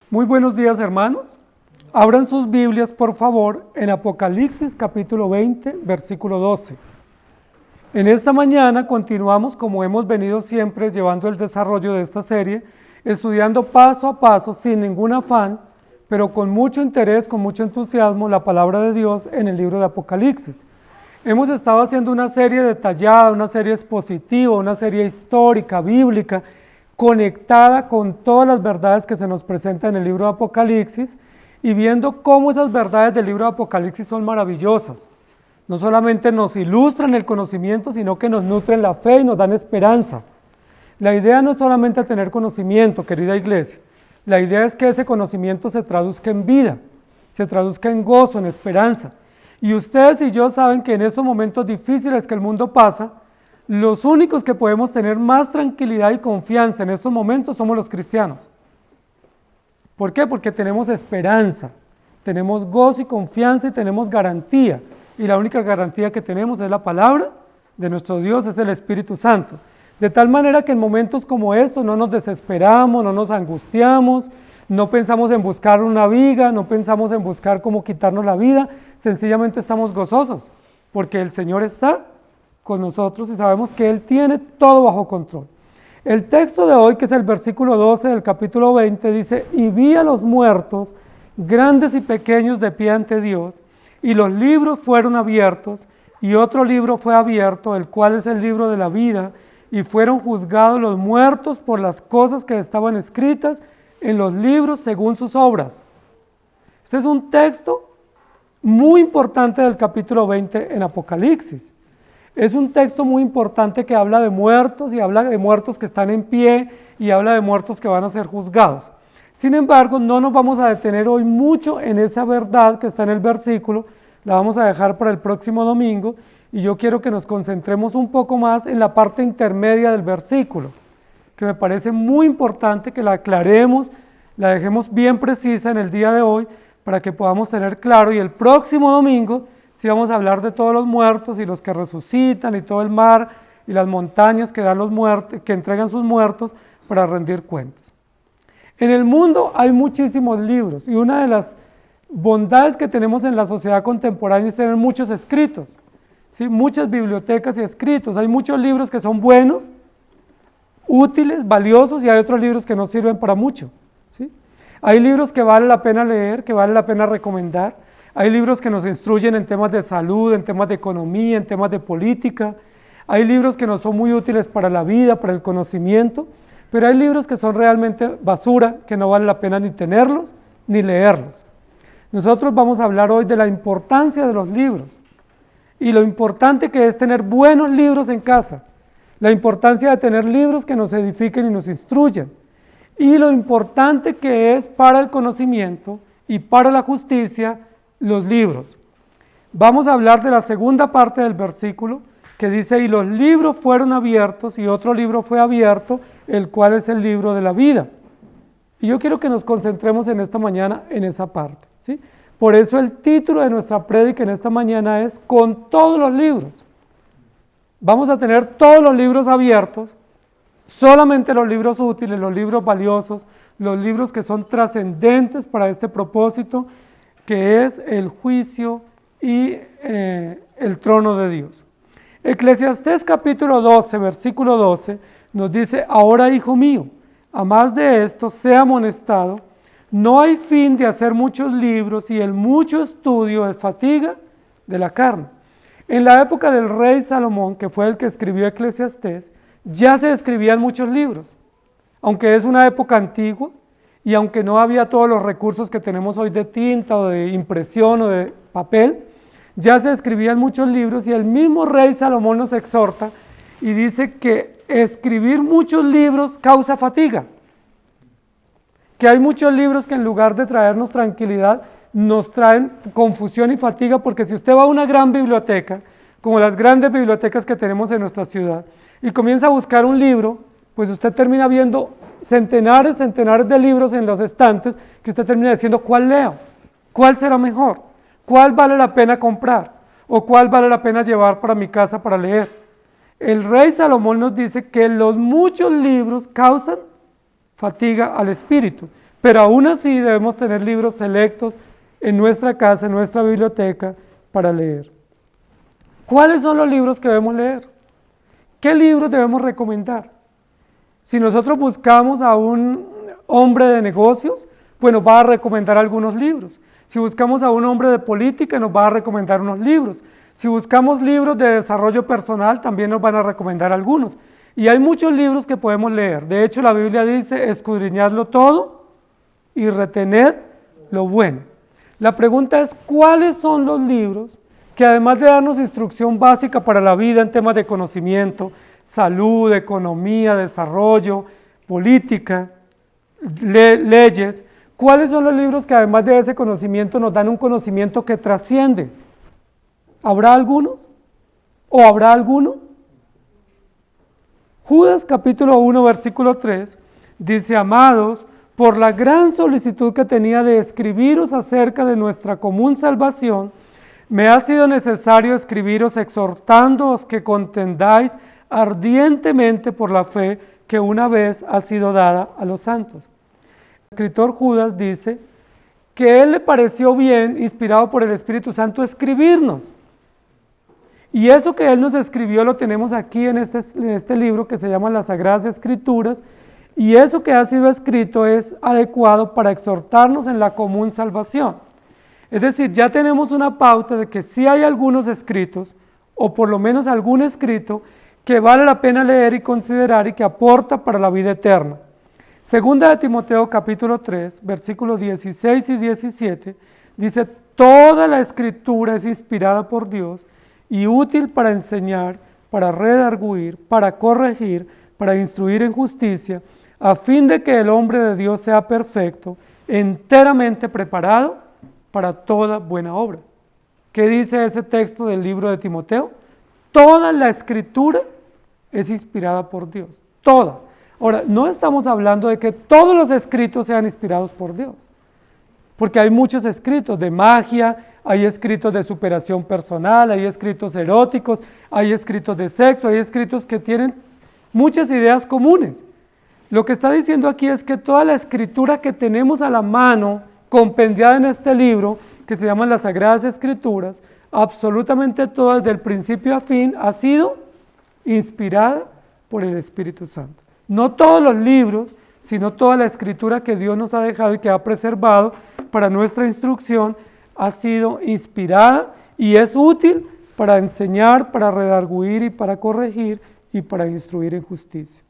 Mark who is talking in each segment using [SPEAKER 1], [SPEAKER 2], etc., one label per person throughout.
[SPEAKER 1] Muy buenos días, hermanos. Abran sus Biblias, por favor, en Apocalipsis capítulo 20, versículo 12. En esta mañana continuamos, como hemos venido siempre llevando el desarrollo de esta serie, estudiando paso a paso, sin ningún afán, pero con mucho interés, con mucho entusiasmo, la palabra de Dios en el libro de Apocalipsis. Hemos estado haciendo una serie detallada, una serie expositiva, una serie histórica, bíblica, conectada con todas las verdades que se nos presentan en el libro de Apocalipsis y viendo cómo esas verdades del libro de Apocalipsis son maravillosas. No solamente nos ilustran el conocimiento, sino que nos nutren la fe y nos dan esperanza. La idea no es solamente tener conocimiento, querida iglesia. La idea es que ese conocimiento se traduzca en vida, se traduzca en gozo, en esperanza. Y ustedes y yo saben que en estos momentos difíciles que el mundo pasa, los únicos que podemos tener más tranquilidad y confianza en estos momentos somos los cristianos. ¿Por qué? Porque tenemos esperanza, tenemos gozo y confianza y tenemos garantía. Y la única garantía que tenemos es la palabra de nuestro Dios, es el Espíritu Santo. De tal manera que en momentos como estos no nos desesperamos, no nos angustiamos, no pensamos en buscar una viga, no pensamos en buscar cómo quitarnos la vida, sencillamente estamos gozosos, porque el Señor está con nosotros y sabemos que Él tiene todo bajo control. El texto de hoy, que es el versículo 12 del capítulo 20, dice: y vi a los muertos, grandes y pequeños, de pie ante Dios, y los libros fueron abiertos, y otro libro fue abierto, el cual es el libro de la vida, y fueron juzgados los muertos por las cosas que estaban escritas en los libros según sus obras. Este es un texto muy importante del capítulo 20 en Apocalipsis. Es un texto muy importante que habla de muertos y habla de muertos que están en pie y habla de muertos que van a ser juzgados. Sin embargo, no nos vamos a detener hoy mucho en esa verdad que está en el versículo, la vamos a dejar para el próximo domingo y yo quiero que nos concentremos un poco más en la parte intermedia del versículo, que me parece muy importante que la aclaremos, la dejemos bien precisa en el día de hoy para que podamos tener claro, y el próximo domingo sí vamos a hablar de todos los muertos y los que resucitan y todo el mar y las montañas que dan los muertos, que entregan sus muertos para rendir cuentas. En el mundo hay muchísimos libros y una de las bondades que tenemos en la sociedad contemporánea es tener muchos escritos, ¿sí? Muchas bibliotecas y escritos. Hay muchos libros que son buenos, útiles, valiosos, y hay otros libros que no sirven para mucho, ¿sí? Hay libros que vale la pena leer, que vale la pena recomendar. Hay libros que nos instruyen en temas de salud, en temas de economía, en temas de política. Hay libros que nos son muy útiles para la vida, para el conocimiento, pero hay libros que son realmente basura, que no vale la pena ni tenerlos ni leerlos. Nosotros vamos a hablar hoy de la importancia de los libros y lo importante que es tener buenos libros en casa, la importancia de tener libros que nos edifiquen y nos instruyan, y lo importante que es para el conocimiento y para la justicia los libros. Vamos a hablar de la segunda parte del versículo que dice: y los libros fueron abiertos y otro libro fue abierto, el cual es el libro de la vida. Y yo quiero que nos concentremos en esta mañana en esa parte, ¿sí? Por eso el título de nuestra prédica en esta mañana es con todos los libros. Vamos a tener todos los libros abiertos, solamente los libros útiles, los libros valiosos, los libros que son trascendentes para este propósito, que es el juicio y el trono de Dios. Eclesiastés capítulo 12, versículo 12, nos dice: ahora, hijo mío, a más de esto, sea amonestado, no hay fin de hacer muchos libros, y el mucho estudio es fatiga de la carne. En la época del rey Salomón, que fue el que escribió Eclesiastés, ya se escribían muchos libros, aunque es una época antigua, y aunque no había todos los recursos que tenemos hoy de tinta o de impresión o de papel, ya se escribían muchos libros, y el mismo rey Salomón nos exhorta y dice que escribir muchos libros causa fatiga, que hay muchos libros que en lugar de traernos tranquilidad, nos traen confusión y fatiga, porque si usted va a una gran biblioteca, como las grandes bibliotecas que tenemos en nuestra ciudad, y comienza a buscar un libro, pues usted termina viendo centenares de libros en los estantes, que usted termina diciendo: ¿cuál leo? ¿Cuál será mejor? ¿Cuál vale la pena comprar? ¿O cuál vale la pena llevar para mi casa para leer? El rey Salomón nos dice que los muchos libros causan fatiga al espíritu. Pero aún así debemos tener libros selectos en nuestra casa, en nuestra biblioteca, para leer. ¿Cuáles son los libros que debemos leer? ¿Qué libros debemos recomendar? Si nosotros buscamos a un hombre de negocios, pues nos va a recomendar algunos libros. Si buscamos a un hombre de política, nos va a recomendar unos libros. Si buscamos libros de desarrollo personal, también nos van a recomendar algunos. Y hay muchos libros que podemos leer. De hecho, la Biblia dice, escudriñadlo todo y retened lo bueno. La pregunta es, ¿cuáles son los libros que además de darnos instrucción básica para la vida en temas de conocimiento, salud, economía, desarrollo, política, leyes, cuáles son los libros que además de ese conocimiento nos dan un conocimiento que trasciende? ¿Habrá algunos? ¿O habrá alguno? Judas capítulo 1 versículo 3 dice, amados, por la gran solicitud que tenía de escribiros acerca de nuestra común salvación, me ha sido necesario escribiros exhortándoos que contendáis ardientemente por la fe que una vez ha sido dada a los santos. El escritor Judas dice que a él le pareció bien, inspirado por el Espíritu Santo, escribirnos. Y eso que él nos escribió lo tenemos aquí en este libro que se llama Las Sagradas Escrituras, y eso que ha sido escrito es adecuado para exhortarnos en la común salvación. Es decir, ya tenemos una pauta de que sí hay algunos escritos, o por lo menos algún escrito, que vale la pena leer y considerar y que aporta para la vida eterna. Segunda de Timoteo capítulo 3, versículos 16 y 17, dice, toda la escritura es inspirada por Dios y útil para enseñar, para redarguir, para corregir, para instruir en justicia, a fin de que el hombre de Dios sea perfecto, enteramente preparado para toda buena obra. ¿Qué dice ese texto del libro de Timoteo? Toda la escritura es inspirada por Dios, toda. Ahora, no estamos hablando de que todos los escritos sean inspirados por Dios, porque hay muchos escritos de magia, hay escritos de superación personal, hay escritos eróticos, hay escritos de sexo, hay escritos que tienen muchas ideas comunes. Lo que está diciendo aquí es que toda la escritura que tenemos a la mano, compendiada en este libro, que se llama Las Sagradas Escrituras, absolutamente toda, desde el principio a fin, ha sido inspirada por el Espíritu Santo. No todos los libros, sino toda la escritura que Dios nos ha dejado y que ha preservado para nuestra instrucción, ha sido inspirada y es útil para enseñar, para redarguir y para corregir y para instruir en justicia.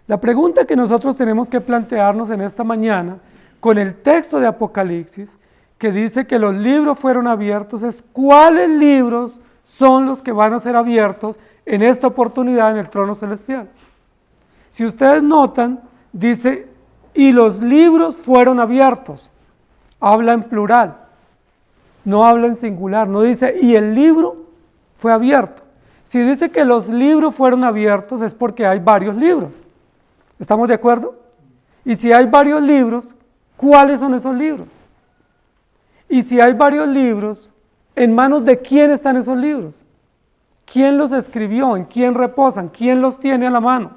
[SPEAKER 1] La pregunta que nosotros tenemos que plantearnos en esta mañana, con el texto de Apocalipsis, que dice que los libros fueron abiertos, es cuáles libros son los que van a ser abiertos en esta oportunidad en el trono celestial. Si ustedes notan, dice, y los libros fueron abiertos. Habla en plural, no habla en singular, no dice, y el libro fue abierto. Si dice que los libros fueron abiertos es porque hay varios libros. ¿Estamos de acuerdo? Y si hay varios libros, ¿cuáles son esos libros? Y si hay varios libros, ¿en manos de quién están esos libros? ¿Quién los escribió? ¿En quién reposan? ¿Quién los tiene a la mano?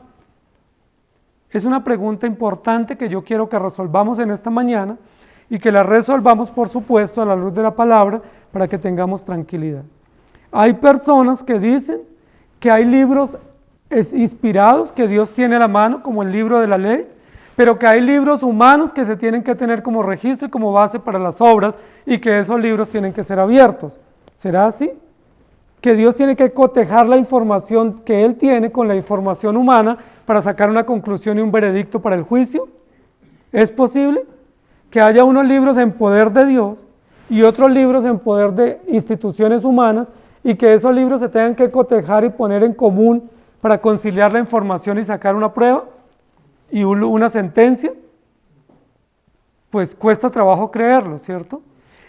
[SPEAKER 1] Es una pregunta importante que yo quiero que resolvamos en esta mañana y que la resolvamos, por supuesto, a la luz de la palabra para que tengamos tranquilidad. Hay personas que dicen que hay libros inspirados que Dios tiene a la mano, como el libro de la ley, pero que hay libros humanos que se tienen que tener como registro y como base para las obras y que esos libros tienen que ser abiertos. ¿Será así? Que Dios tiene que cotejar la información que Él tiene con la información humana para sacar una conclusión y un veredicto para el juicio. ¿Es posible que haya unos libros en poder de Dios y otros libros en poder de instituciones humanas y que esos libros se tengan que cotejar y poner en común para conciliar la información y sacar una prueba y una sentencia? Pues cuesta trabajo creerlo, ¿cierto?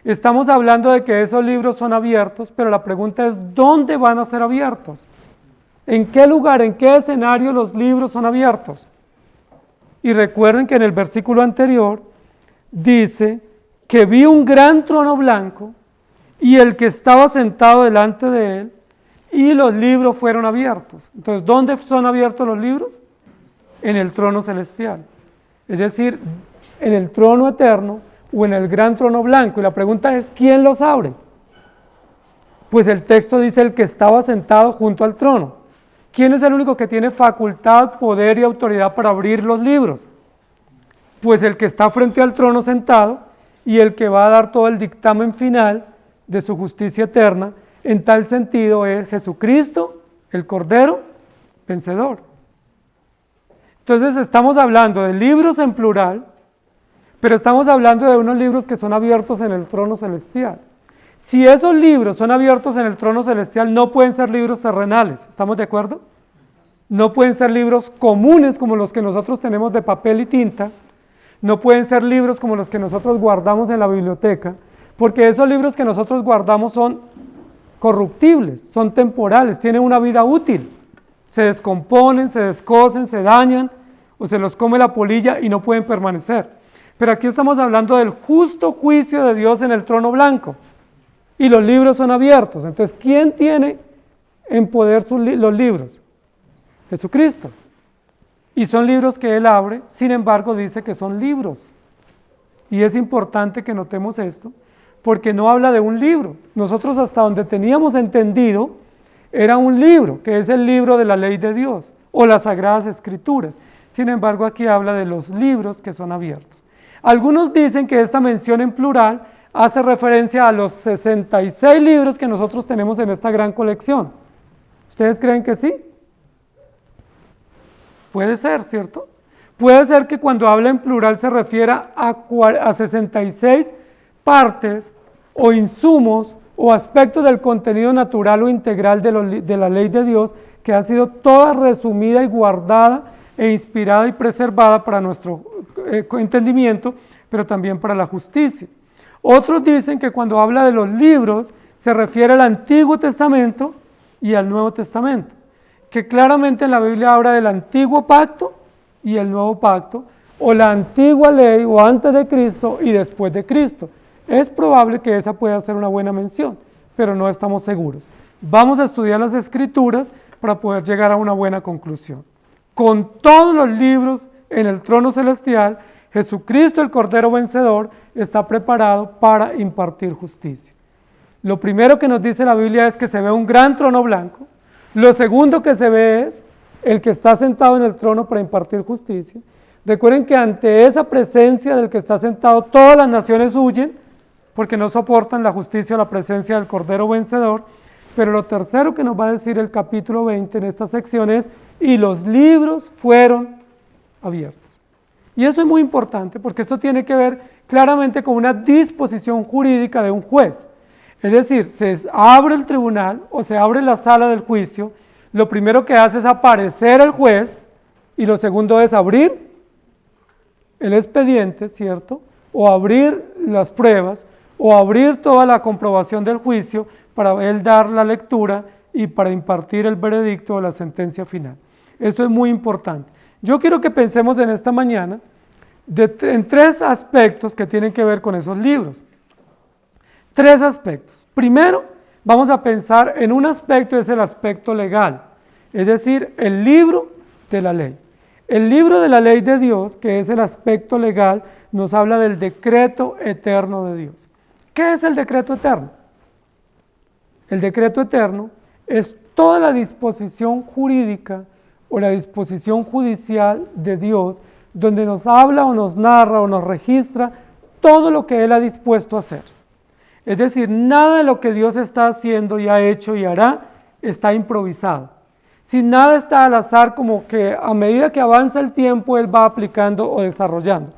[SPEAKER 1] Estamos hablando de que esos libros son abiertos, pero la pregunta es, ¿dónde van a ser abiertos? ¿En qué lugar, en qué escenario los libros son abiertos? Y recuerden que en el versículo anterior dice que vi un gran trono blanco y el que estaba sentado delante de él, y los libros fueron abiertos. Entonces, ¿dónde son abiertos los libros? En el trono celestial. es decir, en el trono eterno o en el gran trono blanco. Y la pregunta es, ¿quién los abre? Pues el texto dice el que estaba sentado junto al trono. ¿Quién es el único que tiene facultad, poder y autoridad para abrir los libros? Pues el que está frente al trono sentado y el que va a dar todo el dictamen final de su justicia eterna. En tal sentido es Jesucristo, el Cordero vencedor. Entonces estamos hablando de libros en plural, pero estamos hablando de unos libros que son abiertos en el trono celestial. Si esos libros son abiertos en el trono celestial, no pueden ser libros terrenales, ¿estamos de acuerdo? No pueden ser libros comunes como los que nosotros tenemos de papel y tinta, no pueden ser libros como los que nosotros guardamos en la biblioteca, porque esos libros que nosotros guardamos son corruptibles, son temporales, tienen una vida útil, se descomponen, se descosen, se dañan, o se los come la polilla y no pueden permanecer. Pero aquí estamos hablando del justo juicio de Dios en el trono blanco, y los libros son abiertos. Entonces, ¿quién tiene en poder los libros? Jesucristo. Y son libros que Él abre, sin embargo dice que son libros. Y es importante que notemos esto, porque no habla de un libro. Nosotros hasta donde teníamos entendido, era un libro, que es el libro de la ley de Dios, o las Sagradas Escrituras. Sin embargo, aquí habla de los libros que son abiertos. Algunos dicen que esta mención en plural hace referencia a los 66 libros que nosotros tenemos en esta gran colección. ¿Ustedes creen que sí? Puede ser, ¿cierto? Puede ser que cuando habla en plural se refiera a 66 partes o insumos o aspectos del contenido natural o integral de la ley de Dios, que ha sido toda resumida y guardada e inspirada y preservada para nuestro entendimiento, pero también para la justicia. Otros dicen que cuando habla de los libros se refiere al Antiguo Testamento y al Nuevo Testamento, que claramente en la Biblia habla del Antiguo Pacto y el Nuevo Pacto, o la antigua ley, o antes de Cristo y después de Cristo. Es probable que esa pueda ser una buena mención, pero no estamos seguros. Vamos a estudiar las Escrituras para poder llegar a una buena conclusión. Con todos los libros en el trono celestial, Jesucristo, el Cordero vencedor, está preparado para impartir justicia. Lo primero que nos dice la Biblia es que se ve un gran trono blanco. Lo segundo que se ve es el que está sentado en el trono para impartir justicia. Recuerden que ante esa presencia del que está sentado, todas las naciones huyen, porque no soportan la justicia o la presencia del Cordero vencedor. Pero lo tercero que nos va a decir el capítulo 20 en esta sección es, y los libros fueron abiertos. Y eso es muy importante, porque esto tiene que ver claramente con una disposición jurídica de un juez. Es decir, se abre el tribunal o se abre la sala del juicio, lo primero que hace es aparecer el juez, y lo segundo es abrir el expediente, ¿cierto? O abrir las pruebas, o abrir toda la comprobación del juicio para él dar la lectura y para impartir el veredicto o la sentencia final. Esto es muy importante. Yo quiero que pensemos en esta mañana en tres aspectos que tienen que ver con esos libros. Tres aspectos. Primero, vamos a pensar en un aspecto, es el aspecto legal, es decir, el libro de la ley. El libro de la ley de Dios, que es el aspecto legal, nos habla del decreto eterno de Dios. ¿Qué es el decreto eterno? El decreto eterno es toda la disposición jurídica o la disposición judicial de Dios, donde nos habla o nos narra o nos registra todo lo que Él ha dispuesto a hacer. Es decir, nada de lo que Dios está haciendo y ha hecho y hará está improvisado. Si nada está al azar, como que a medida que avanza el tiempo Él va aplicando o desarrollando.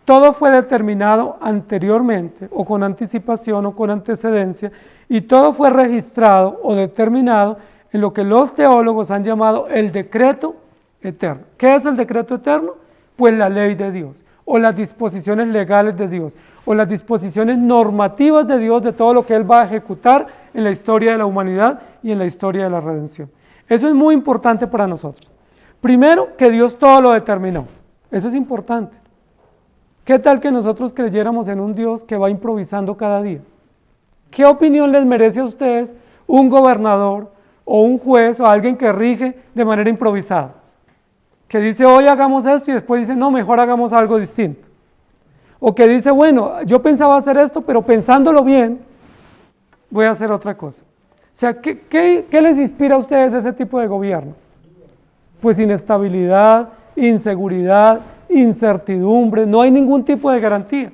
[SPEAKER 1] Todo fue determinado anteriormente, o con anticipación o con antecedencia, y todo fue registrado o determinado en lo que los teólogos han llamado el decreto eterno. ¿Qué es el decreto eterno? Pues la ley de Dios, o las disposiciones legales de Dios, o las disposiciones normativas de Dios de todo lo que Él va a ejecutar en la historia de la humanidad y en la historia de la redención. Eso es muy importante para nosotros. Primero, que Dios todo lo determinó. Eso es importante. ¿Qué tal que nosotros creyéramos en un Dios que va improvisando cada día? ¿Qué opinión les merece a ustedes un gobernador o un juez o alguien que rige de manera improvisada? que dice hoy hagamos esto y después dice no, mejor hagamos algo distinto. O que dice, bueno, yo pensaba hacer esto, pero pensándolo bien, voy a hacer otra cosa. O sea, ¿qué les inspira a ustedes ese tipo de gobierno? Pues inestabilidad, inseguridad, incertidumbre, no hay ningún tipo de garantía.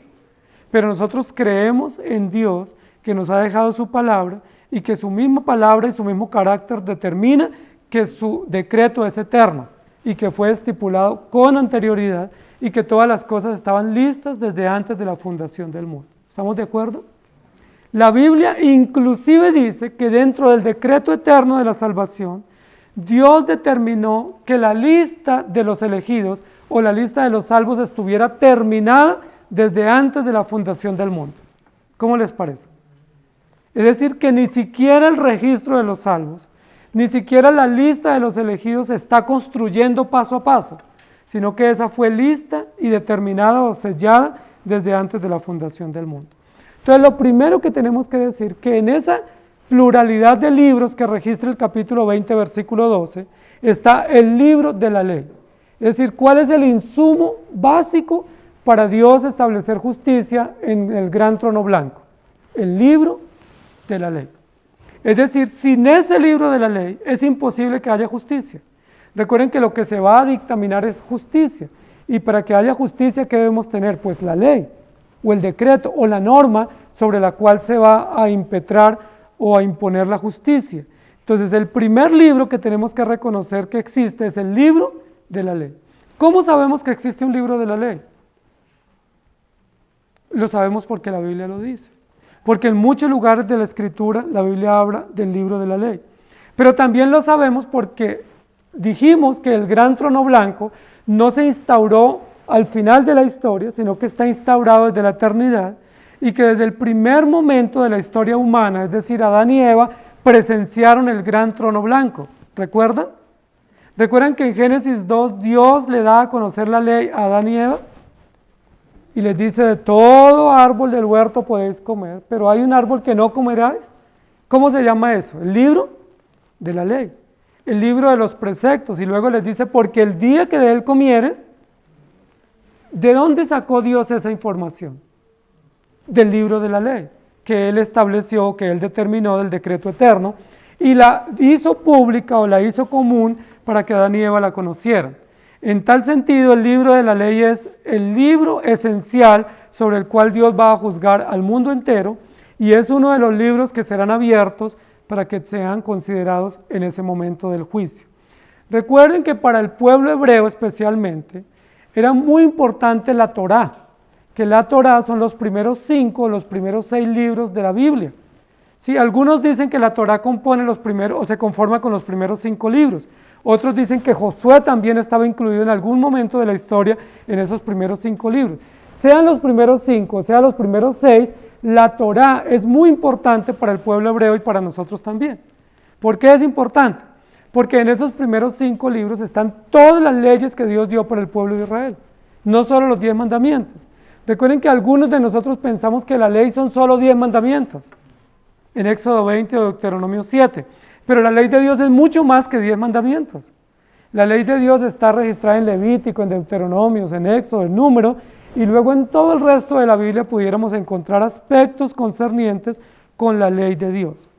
[SPEAKER 1] Pero nosotros creemos en Dios que nos ha dejado su palabra y que su misma palabra y su mismo carácter determina que su decreto es eterno y que fue estipulado con anterioridad y que todas las cosas estaban listas desde antes de la fundación del mundo. ¿Estamos de acuerdo? La Biblia inclusive dice que dentro del decreto eterno de la salvación, Dios determinó que la lista de los elegidos o la lista de los salvos estuviera terminada desde antes de la fundación del mundo. ¿Cómo les parece? Es decir, que ni siquiera el registro de los salvos, ni siquiera la lista de los elegidos se está construyendo paso a paso, sino que esa fue lista y determinada o sellada desde antes de la fundación del mundo. Entonces, lo primero que tenemos que decir que en esa pluralidad de libros que registra el capítulo 20, versículo 12, está el libro de la ley. Es decir, ¿cuál es el insumo básico para Dios establecer justicia en el gran trono blanco? El libro de la ley. Es decir, sin ese libro de la ley es imposible que haya justicia. Recuerden que lo que se va a dictaminar es justicia. Y para que haya justicia, ¿qué debemos tener? Pues la ley, o el decreto, o la norma sobre la cual se va a impetrar o a imponer la justicia. Entonces, el primer libro que tenemos que reconocer que existe es el libro de la ley. ¿Cómo sabemos que existe un libro de la ley? Lo sabemos porque la Biblia lo dice. Porque en muchos lugares de la Escritura la Biblia habla del libro de la ley. Pero también lo sabemos porque dijimos que el gran trono blanco no se instauró al final de la historia, sino que está instaurado desde la eternidad y que desde el primer momento de la historia humana, es decir, Adán y Eva, presenciaron el gran trono blanco. ¿Recuerdan? ¿Recuerdan que en Génesis 2 Dios le da a conocer la ley a Adán y Eva? Y les dice, de todo árbol del huerto podéis comer, pero hay un árbol que no comeráis. ¿Cómo se llama eso? El libro de la ley, el libro de los preceptos. Y luego les dice, porque el día que de él comieres, ¿de dónde sacó Dios esa información? Del libro de la ley, que él estableció, que él determinó del decreto eterno, y la hizo pública o la hizo común para que Adán y Eva la conocieran. En tal sentido, el libro de la ley es el libro esencial sobre el cual Dios va a juzgar al mundo entero y es uno de los libros que serán abiertos para que sean considerados en ese momento del juicio. Recuerden que para el pueblo hebreo especialmente era muy importante la Torá, que la Torá son los primeros 5, los primeros 6 libros de la Biblia. Sí, algunos dicen que la Torá compone los primeros o se conforma con los primeros 5 libros. Otros dicen que Josué también estaba incluido en algún momento de la historia en esos primeros 5 libros. Sean los primeros 5, sean los primeros 6, la Torá es muy importante para el pueblo hebreo y para nosotros también. ¿Por qué es importante? Porque en esos primeros 5 libros están todas las leyes que Dios dio para el pueblo de Israel, no solo los 10 mandamientos. Recuerden que algunos de nosotros pensamos que la ley son solo 10 mandamientos, en Éxodo 20 o Deuteronomio 7. Pero la ley de Dios es mucho más que 10 mandamientos. La ley de Dios está registrada en Levítico, en Deuteronomios, en Éxodo, en Número, y luego en todo el resto de la Biblia pudiéramos encontrar aspectos concernientes con la ley de Dios.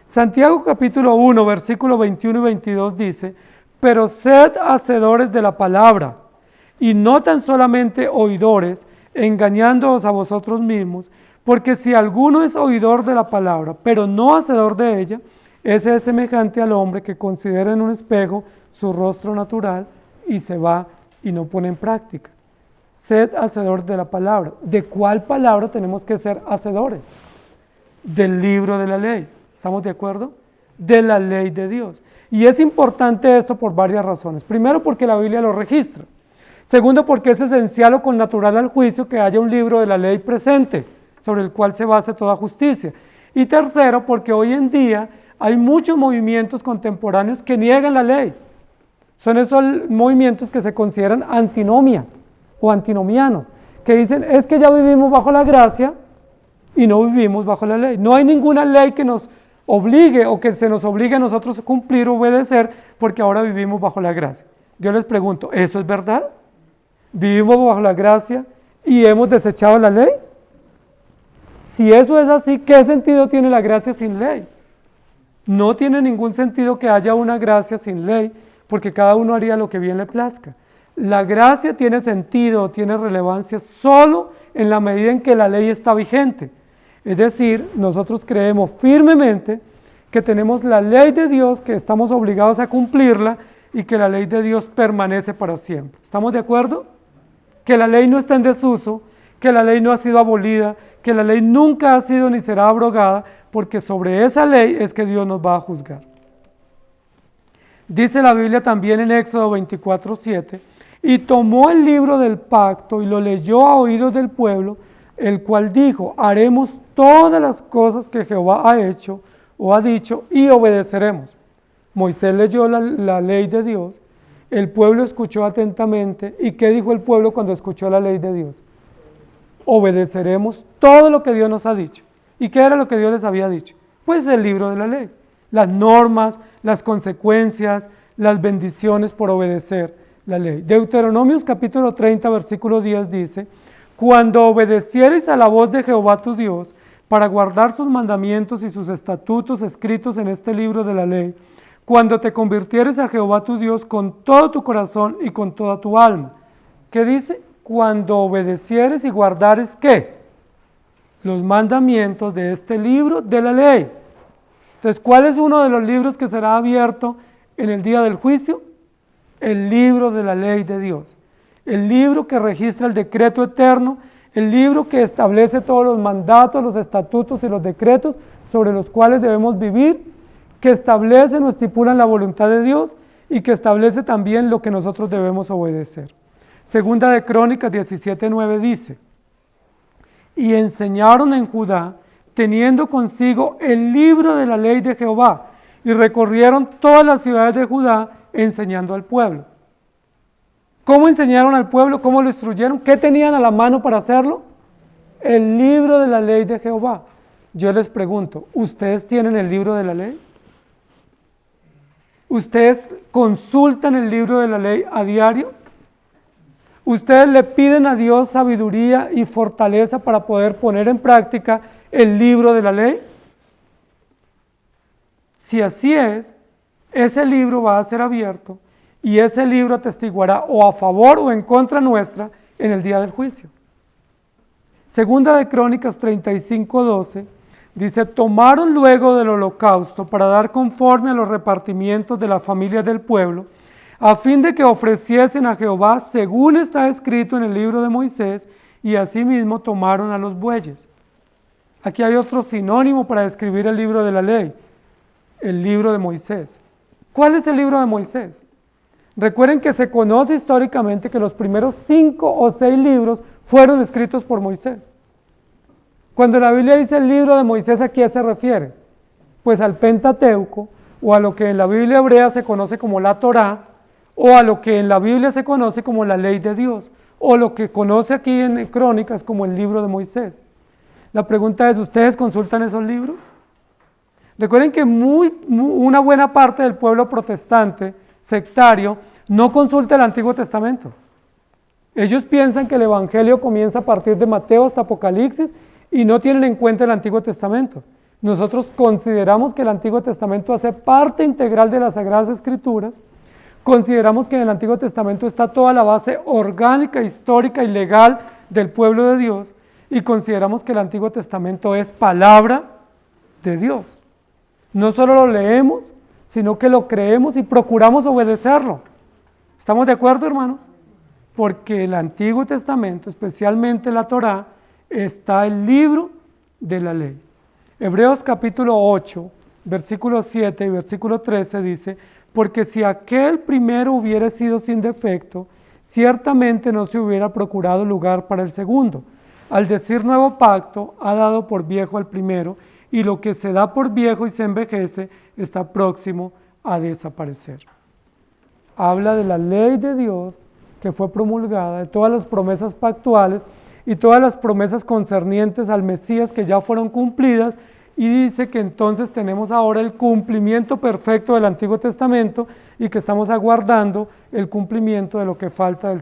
[SPEAKER 1] Santiago capítulo 1, versículo 21 y 22 dice, pero sed hacedores de la palabra, y no tan solamente oidores, engañándoos a vosotros mismos, porque si alguno es oidor de la palabra, pero no hacedor de ella, ese es semejante al hombre que considera en un espejo su rostro natural y se va y no pone en práctica. Sed hacedor de la palabra. ¿De cuál palabra tenemos que ser hacedores? Del libro de la ley. ¿Estamos de acuerdo? De la ley de Dios. Y es importante esto por varias razones. Primero, porque la Biblia lo registra. Segundo, porque es esencial o connatural al juicio que haya un libro de la ley presente sobre el cual se base toda justicia. Y tercero, porque hoy en día hay muchos movimientos contemporáneos que niegan la ley. Son esos movimientos que se consideran antinomia o antinomianos, que dicen, es que ya vivimos bajo la gracia y no vivimos bajo la ley. No hay ninguna ley que nos obligue o que se nos obligue a nosotros a cumplir o obedecer, porque ahora vivimos bajo la gracia. Yo les pregunto, ¿eso es verdad? ¿Vivimos bajo la gracia y hemos desechado la ley? Si eso es así, ¿qué sentido tiene la gracia sin ley? No tiene ningún sentido que haya una gracia sin ley, porque cada uno haría lo que bien le plazca. La gracia tiene sentido, tiene relevancia solo en la medida en que la ley está vigente. Es decir, nosotros creemos firmemente que tenemos la ley de Dios, que estamos obligados a cumplirla y que la ley de Dios permanece para siempre. ¿Estamos de acuerdo? Que la ley no está en desuso, que la ley no ha sido abolida, que la ley nunca ha sido ni será abrogada, porque sobre esa ley es que Dios nos va a juzgar. Dice la Biblia también en Éxodo 24:7, y tomó el libro del pacto y lo leyó a oídos del pueblo, el cual dijo, haremos todas las cosas que Jehová ha hecho o ha dicho y obedeceremos. Moisés leyó la ley de Dios, el pueblo escuchó atentamente, ¿y qué dijo el pueblo cuando escuchó la ley de Dios? Obedeceremos todo lo que Dios nos ha dicho. ¿Y qué era lo que Dios les había dicho? Pues el libro de la ley, las normas, las consecuencias, las bendiciones por obedecer la ley. Deuteronomios capítulo 30, versículo 10 dice, cuando obedecieres a la voz de Jehová tu Dios, para guardar sus mandamientos y sus estatutos escritos en este libro de la ley, cuando te convirtieres a Jehová tu Dios con todo tu corazón y con toda tu alma. ¿Qué dice? Cuando obedecieres y guardares, ¿qué? Los mandamientos de este libro de la ley. Entonces, ¿cuál es uno de los libros que será abierto en el día del juicio? El libro de la ley de Dios. El libro que registra el decreto eterno, el libro que establece todos los mandatos, los estatutos y los decretos sobre los cuales debemos vivir, que establecen o estipulan la voluntad de Dios y que establece también lo que nosotros debemos obedecer. Segunda de Crónicas 17:9 dice, y enseñaron en Judá, teniendo consigo el libro de la ley de Jehová, y recorrieron todas las ciudades de Judá, enseñando al pueblo. ¿Cómo enseñaron al pueblo? ¿Cómo lo instruyeron? ¿Qué tenían a la mano para hacerlo? El libro de la ley de Jehová. Yo les pregunto, ¿ustedes tienen el libro de la ley? ¿Ustedes consultan el libro de la ley a diario? ¿Ustedes le piden a Dios sabiduría y fortaleza para poder poner en práctica el libro de la ley? Si así es, ese libro va a ser abierto y ese libro atestiguará o a favor o en contra nuestra en el día del juicio. Segunda de Crónicas 35:12 dice, tomaron luego del holocausto para dar conforme a los repartimientos de las familias del pueblo, a fin de que ofreciesen a Jehová según está escrito en el libro de Moisés, y asimismo tomaron a los bueyes. Aquí hay otro sinónimo para describir el libro de la ley, el libro de Moisés. ¿Cuál es el libro de Moisés? Recuerden que se conoce históricamente que los primeros 5 o 6 libros fueron escritos por Moisés. Cuando la Biblia dice el libro de Moisés, ¿a qué se refiere? Pues al Pentateuco, o a lo que en la Biblia hebrea se conoce como la Torá, o a lo que en la Biblia se conoce como la ley de Dios, o lo que conoce aquí en Crónicas como el libro de Moisés. La pregunta es, ¿ustedes consultan esos libros? Recuerden que una buena parte del pueblo protestante, sectario, no consulta el Antiguo Testamento. Ellos piensan que el Evangelio comienza a partir de Mateo hasta Apocalipsis y no tienen en cuenta el Antiguo Testamento. Nosotros consideramos que el Antiguo Testamento hace parte integral de las Sagradas Escrituras. Consideramos que en el Antiguo Testamento está toda la base orgánica, histórica y legal del pueblo de Dios, y consideramos que el Antiguo Testamento es palabra de Dios. No solo lo leemos, sino que lo creemos y procuramos obedecerlo. ¿Estamos de acuerdo, hermanos? Porque el Antiguo Testamento, especialmente la Torá, está el libro de la ley. Hebreos capítulo 8, versículo 7 y versículo 13 dice, porque si aquel primero hubiera sido sin defecto, ciertamente no se hubiera procurado lugar para el segundo. Al decir nuevo pacto, ha dado por viejo al primero, y lo que se da por viejo y se envejece está próximo a desaparecer. Habla de la ley de Dios que fue promulgada, de todas las promesas pactuales y todas las promesas concernientes al Mesías que ya fueron cumplidas y dice que entonces tenemos ahora el cumplimiento perfecto del Antiguo Testamento y que estamos aguardando el cumplimiento de lo que falta del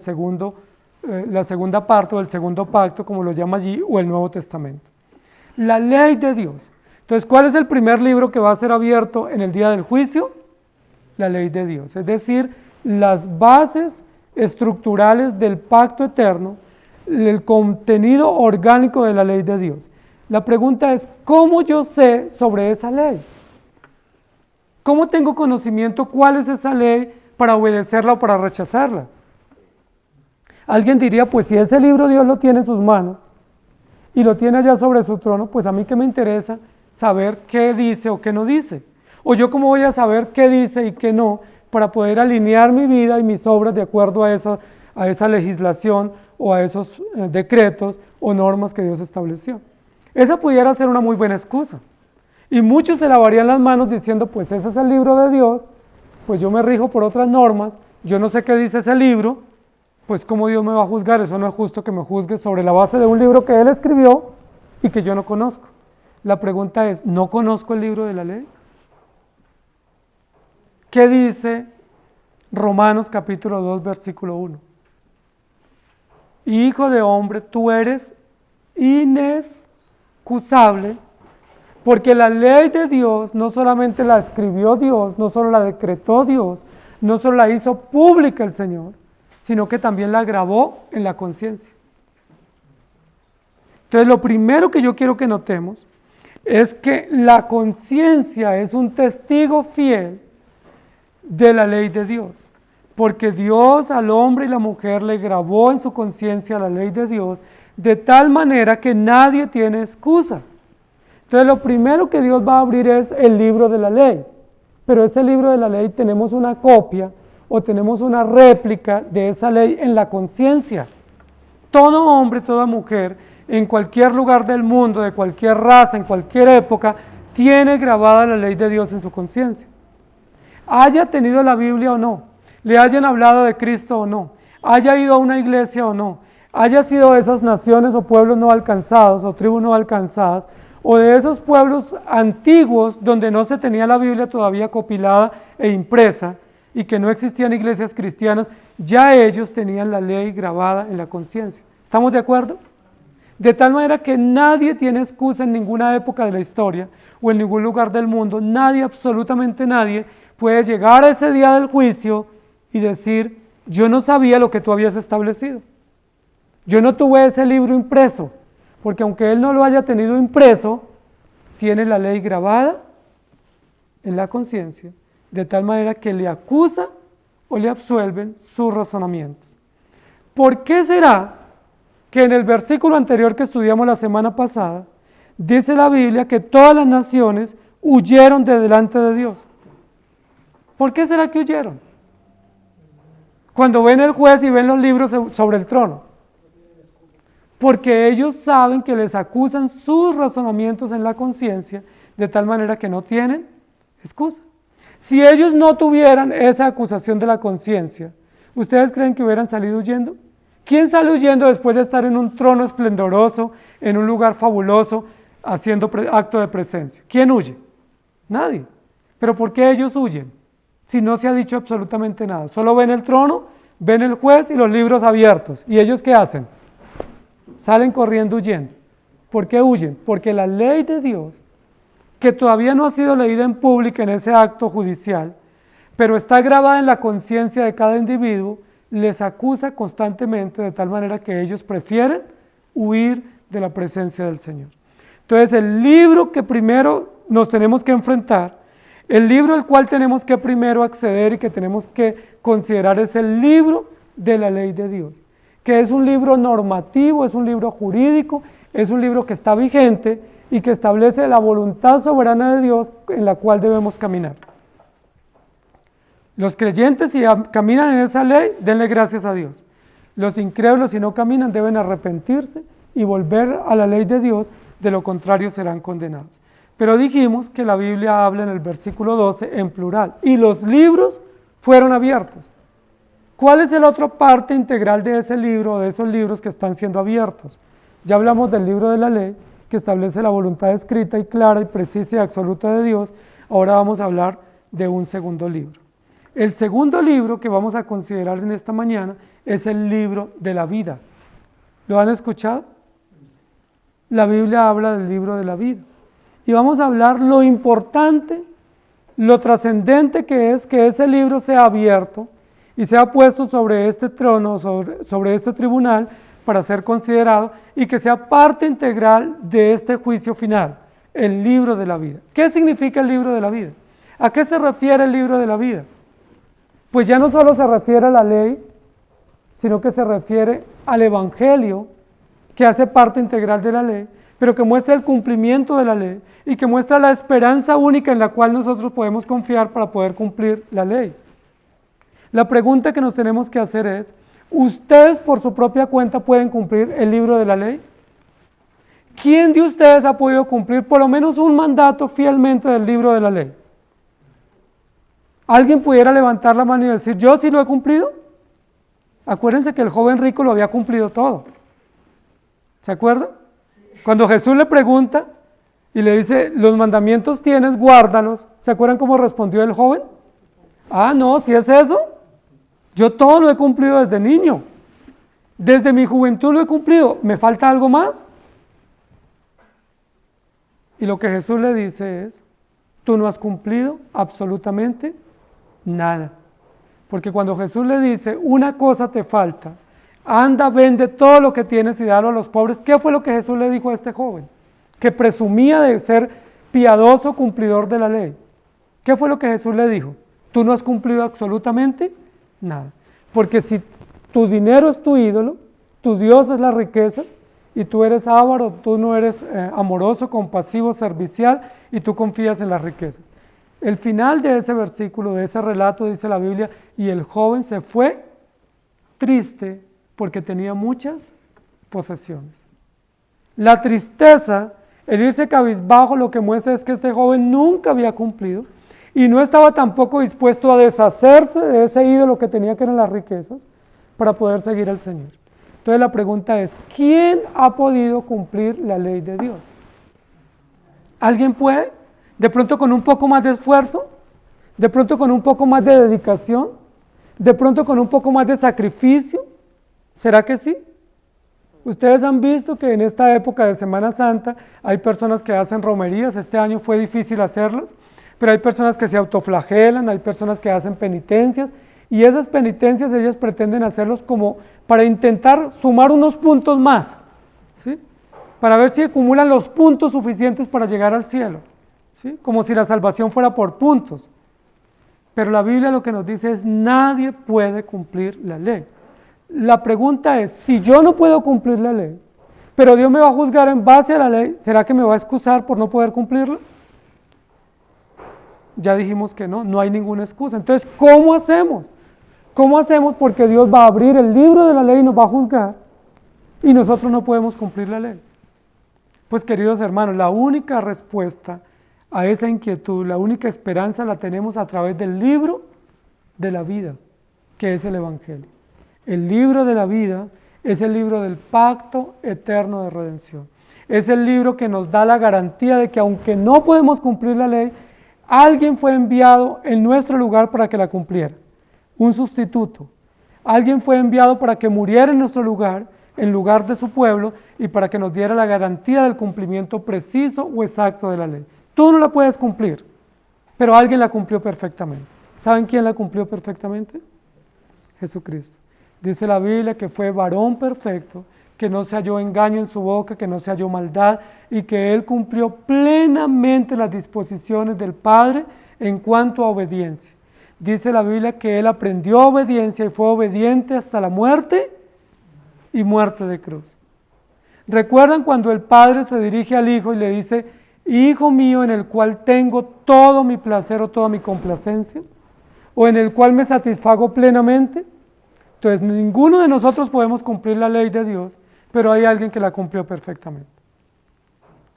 [SPEAKER 1] la segunda parte o el segundo pacto, como lo llama allí, o el Nuevo Testamento. La ley de Dios. Entonces, ¿cuál es el primer libro que va a ser abierto en el día del juicio? La ley de Dios, es decir, las bases estructurales del pacto eterno, el contenido orgánico de la ley de Dios. La pregunta es, ¿cómo yo sé sobre esa ley? ¿Cómo tengo conocimiento cuál es esa ley para obedecerla o para rechazarla? Alguien diría, pues si ese libro Dios lo tiene en sus manos y lo tiene allá sobre su trono, pues a mí qué me interesa saber qué dice o qué no dice. O yo cómo voy a saber qué dice y qué no para poder alinear mi vida y mis obras de acuerdo a esa legislación o a esos decretos o normas que Dios estableció. Esa pudiera ser una muy buena excusa. Y muchos se lavarían las manos diciendo, pues ese es el libro de Dios, pues yo me rijo por otras normas, yo no sé qué dice ese libro, pues cómo Dios me va a juzgar, eso no es justo que me juzgue sobre la base de un libro que Él escribió y que yo no conozco. La pregunta es, ¿no conozco el libro de la ley? ¿Qué dice Romanos capítulo 2, versículo 1? Hijo de hombre, tú eres inexcusable, porque la ley de Dios no solamente la escribió Dios, no solo la decretó Dios, no solo la hizo pública el Señor, sino que también la grabó en la conciencia. Entonces, lo primero que yo quiero que notemos es que la conciencia es un testigo fiel de la ley de Dios, porque Dios al hombre y la mujer le grabó en su conciencia la ley de Dios de tal manera que nadie tiene excusa. Entonces lo primero que Dios va a abrir es el libro de la ley, pero ese libro de la ley tenemos una copia o tenemos una réplica de esa ley en la conciencia. Todo hombre, toda mujer, en cualquier lugar del mundo, de cualquier raza, en cualquier época, tiene grabada la ley de Dios en su conciencia. Haya tenido la Biblia o no, le hayan hablado de Cristo o no, haya ido a una iglesia o no, haya sido de esas naciones o pueblos no alcanzados o tribus no alcanzadas, o de esos pueblos antiguos donde no se tenía la Biblia todavía compilada e impresa y que no existían iglesias cristianas, ya ellos tenían la ley grabada en la conciencia. ¿Estamos de acuerdo? De tal manera que nadie tiene excusa en ninguna época de la historia o en ningún lugar del mundo, nadie, absolutamente nadie, puede llegar a ese día del juicio y decir, yo no sabía lo que tú habías establecido. Yo no tuve ese libro impreso, porque aunque él no lo haya tenido impreso, tiene la ley grabada en la conciencia, de tal manera que le acusa o le absuelven sus razonamientos. ¿Por qué será que en el versículo anterior que estudiamos la semana pasada, dice la Biblia que todas las naciones huyeron de delante de Dios? ¿Por qué será que huyeron? Cuando ven el juez y ven los libros sobre el trono. Porque ellos saben que les acusan sus razonamientos en la conciencia, de tal manera que no tienen excusa. Si ellos no tuvieran esa acusación de la conciencia, ¿ustedes creen que hubieran salido huyendo? ¿Quién sale huyendo después de estar en un trono esplendoroso, en un lugar fabuloso, haciendo acto de presencia? ¿Quién huye? Nadie. ¿Pero por qué ellos huyen? Si no se ha dicho absolutamente nada. Solo ven el trono, ven el juez y los libros abiertos. ¿Y ellos qué hacen? Salen corriendo huyendo. ¿Por qué huyen? Porque la ley de Dios, que todavía no ha sido leída en público en ese acto judicial, pero está grabada en la conciencia de cada individuo, les acusa constantemente de tal manera que ellos prefieren huir de la presencia del Señor. Entonces el libro que primero nos tenemos que enfrentar, el libro al cual tenemos que primero acceder y que tenemos que considerar es el libro de la ley de Dios, que es un libro normativo, es un libro jurídico, es un libro que está vigente y que establece la voluntad soberana de Dios en la cual debemos caminar. Los creyentes, si caminan en esa ley, denle gracias a Dios. Los incrédulos, si no caminan, deben arrepentirse y volver a la ley de Dios, de lo contrario serán condenados. Pero dijimos que la Biblia habla en el versículo 12 en plural, y los libros fueron abiertos. ¿Cuál es la otra parte integral de ese libro, de esos libros que están siendo abiertos? Ya hablamos del libro de la ley, que establece la voluntad escrita y clara y precisa y absoluta de Dios, ahora vamos a hablar de un segundo libro. El segundo libro que vamos a considerar en esta mañana es el libro de la vida. ¿Lo han escuchado? La Biblia habla del libro de la vida. Y vamos a hablar lo importante, lo trascendente que es que ese libro sea abierto y sea puesto sobre este trono, sobre este tribunal, para ser considerado y que sea parte integral de este juicio final, el libro de la vida. ¿Qué significa el libro de la vida? ¿A qué se refiere el libro de la vida? Pues ya no solo se refiere a la ley, sino que se refiere al Evangelio, que hace parte integral de la ley, pero que muestra el cumplimiento de la ley y que muestra la esperanza única en la cual nosotros podemos confiar para poder cumplir la ley. La pregunta que nos tenemos que hacer es, ¿ustedes por su propia cuenta pueden cumplir el libro de la ley? ¿Quién de ustedes ha podido cumplir por lo menos un mandato fielmente del libro de la ley? ¿Alguien pudiera levantar la mano y decir, yo sí lo he cumplido? Acuérdense que el joven rico lo había cumplido todo. ¿Se acuerdan? Cuando Jesús le pregunta y le dice, los mandamientos tienes, guárdalos. ¿Se acuerdan cómo respondió el joven? Ah, no, si es eso, yo todo lo he cumplido desde niño. Desde mi juventud lo he cumplido. ¿Me falta algo más? Y lo que Jesús le dice es, tú no has cumplido absolutamente nada. Porque cuando Jesús le dice, una cosa te falta, anda, vende todo lo que tienes y dalo a los pobres, ¿qué fue lo que Jesús le dijo a este joven? Que presumía de ser piadoso cumplidor de la ley. ¿Qué fue lo que Jesús le dijo? Tú no has cumplido absolutamente nada. Porque si tu dinero es tu ídolo, tu Dios es la riqueza, y tú eres avaro, tú no eres amoroso, compasivo, servicial, y tú confías en las riquezas. El final de ese versículo, de ese relato, dice la Biblia, y el joven se fue triste porque tenía muchas posesiones. La tristeza, el irse cabizbajo, lo que muestra es que este joven nunca había cumplido y no estaba tampoco dispuesto a deshacerse de ese ídolo que tenía, que eran las riquezas, para poder seguir al Señor. Entonces la pregunta es, ¿quién ha podido cumplir la ley de Dios? ¿Alguien puede? De pronto con un poco más de esfuerzo, de pronto con un poco más de dedicación, de pronto con un poco más de sacrificio. ¿Será que sí? Ustedes han visto que en esta época de Semana Santa hay personas que hacen romerías. Este año fue difícil hacerlas, pero hay personas que se autoflagelan, hay personas que hacen penitencias, y esas penitencias ellas pretenden hacerlos como para intentar sumar unos puntos más, ¿sí? Para ver si acumulan los puntos suficientes para llegar al cielo, ¿sí? Como si la salvación fuera por puntos. Pero la Biblia lo que nos dice es, nadie puede cumplir la ley. La pregunta es, si yo no puedo cumplir la ley, pero Dios me va a juzgar en base a la ley, ¿será que me va a excusar por no poder cumplirla? Ya dijimos que no, no hay ninguna excusa. Entonces, ¿cómo hacemos? ¿Cómo hacemos? Porque Dios va a abrir el libro de la ley y nos va a juzgar, y nosotros no podemos cumplir la ley. Pues queridos hermanos, la única respuesta a esa inquietud, la única esperanza la tenemos a través del libro de la vida, que es el Evangelio. El libro de la vida es el libro del pacto eterno de redención. Es el libro que nos da la garantía de que aunque no podemos cumplir la ley, alguien fue enviado en nuestro lugar para que la cumpliera. Un sustituto. Alguien fue enviado para que muriera en lugar de su pueblo, y para que nos diera la garantía del cumplimiento preciso o exacto de la ley. Tú no la puedes cumplir, pero alguien la cumplió perfectamente. ¿Saben quién la cumplió perfectamente? Jesucristo. Dice la Biblia que fue varón perfecto, que no se halló engaño en su boca, que no se halló maldad, y que él cumplió plenamente las disposiciones del Padre en cuanto a obediencia. Dice la Biblia que él aprendió obediencia y fue obediente hasta la muerte y muerte de cruz. ¿Recuerdan cuando el Padre se dirige al Hijo y le dice, Hijo mío, en el cual tengo todo mi placer o toda mi complacencia, o en el cual me satisfago plenamente? Entonces, ninguno de nosotros podemos cumplir la ley de Dios, pero hay alguien que la cumplió perfectamente.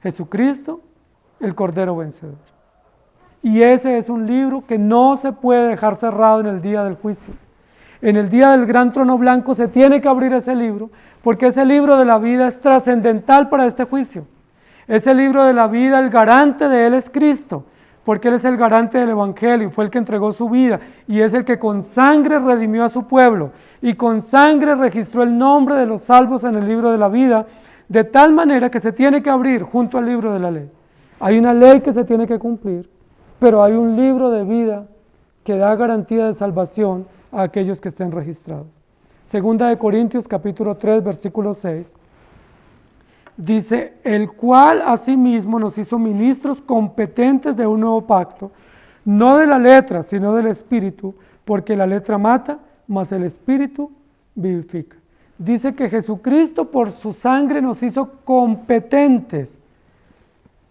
[SPEAKER 1] Jesucristo, el Cordero Vencedor. Y ese es un libro que no se puede dejar cerrado en el día del juicio. En el día del gran trono blanco se tiene que abrir ese libro, porque ese libro de la vida es trascendental para este juicio. Ese libro de la vida, el garante de él es Cristo, porque Él es el garante del Evangelio, fue el que entregó su vida y es el que con sangre redimió a su pueblo y con sangre registró el nombre de los salvos en el libro de la vida, de tal manera que se tiene que abrir junto al libro de la ley. Hay una ley que se tiene que cumplir, pero hay un libro de vida que da garantía de salvación a aquellos que estén registrados. Segunda de Corintios capítulo 3 versículo 6. Dice, el cual asimismo nos hizo ministros competentes de un nuevo pacto, no de la letra, sino del Espíritu, porque la letra mata, mas el Espíritu vivifica. Dice que Jesucristo por su sangre nos hizo competentes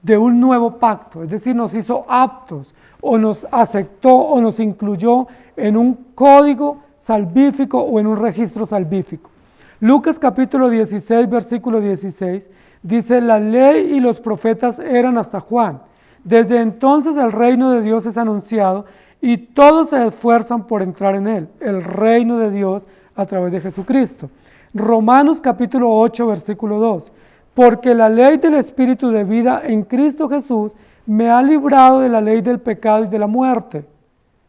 [SPEAKER 1] de un nuevo pacto, es decir, nos hizo aptos, o nos aceptó, o nos incluyó en un código salvífico o en un registro salvífico. Lucas capítulo 16, versículo 16, dice, la ley y los profetas eran hasta Juan. Desde entonces el reino de Dios es anunciado y todos se esfuerzan por entrar en él, el reino de Dios a través de Jesucristo. Romanos capítulo 8, versículo 2, porque la ley del Espíritu de vida en Cristo Jesús me ha librado de la ley del pecado y de la muerte.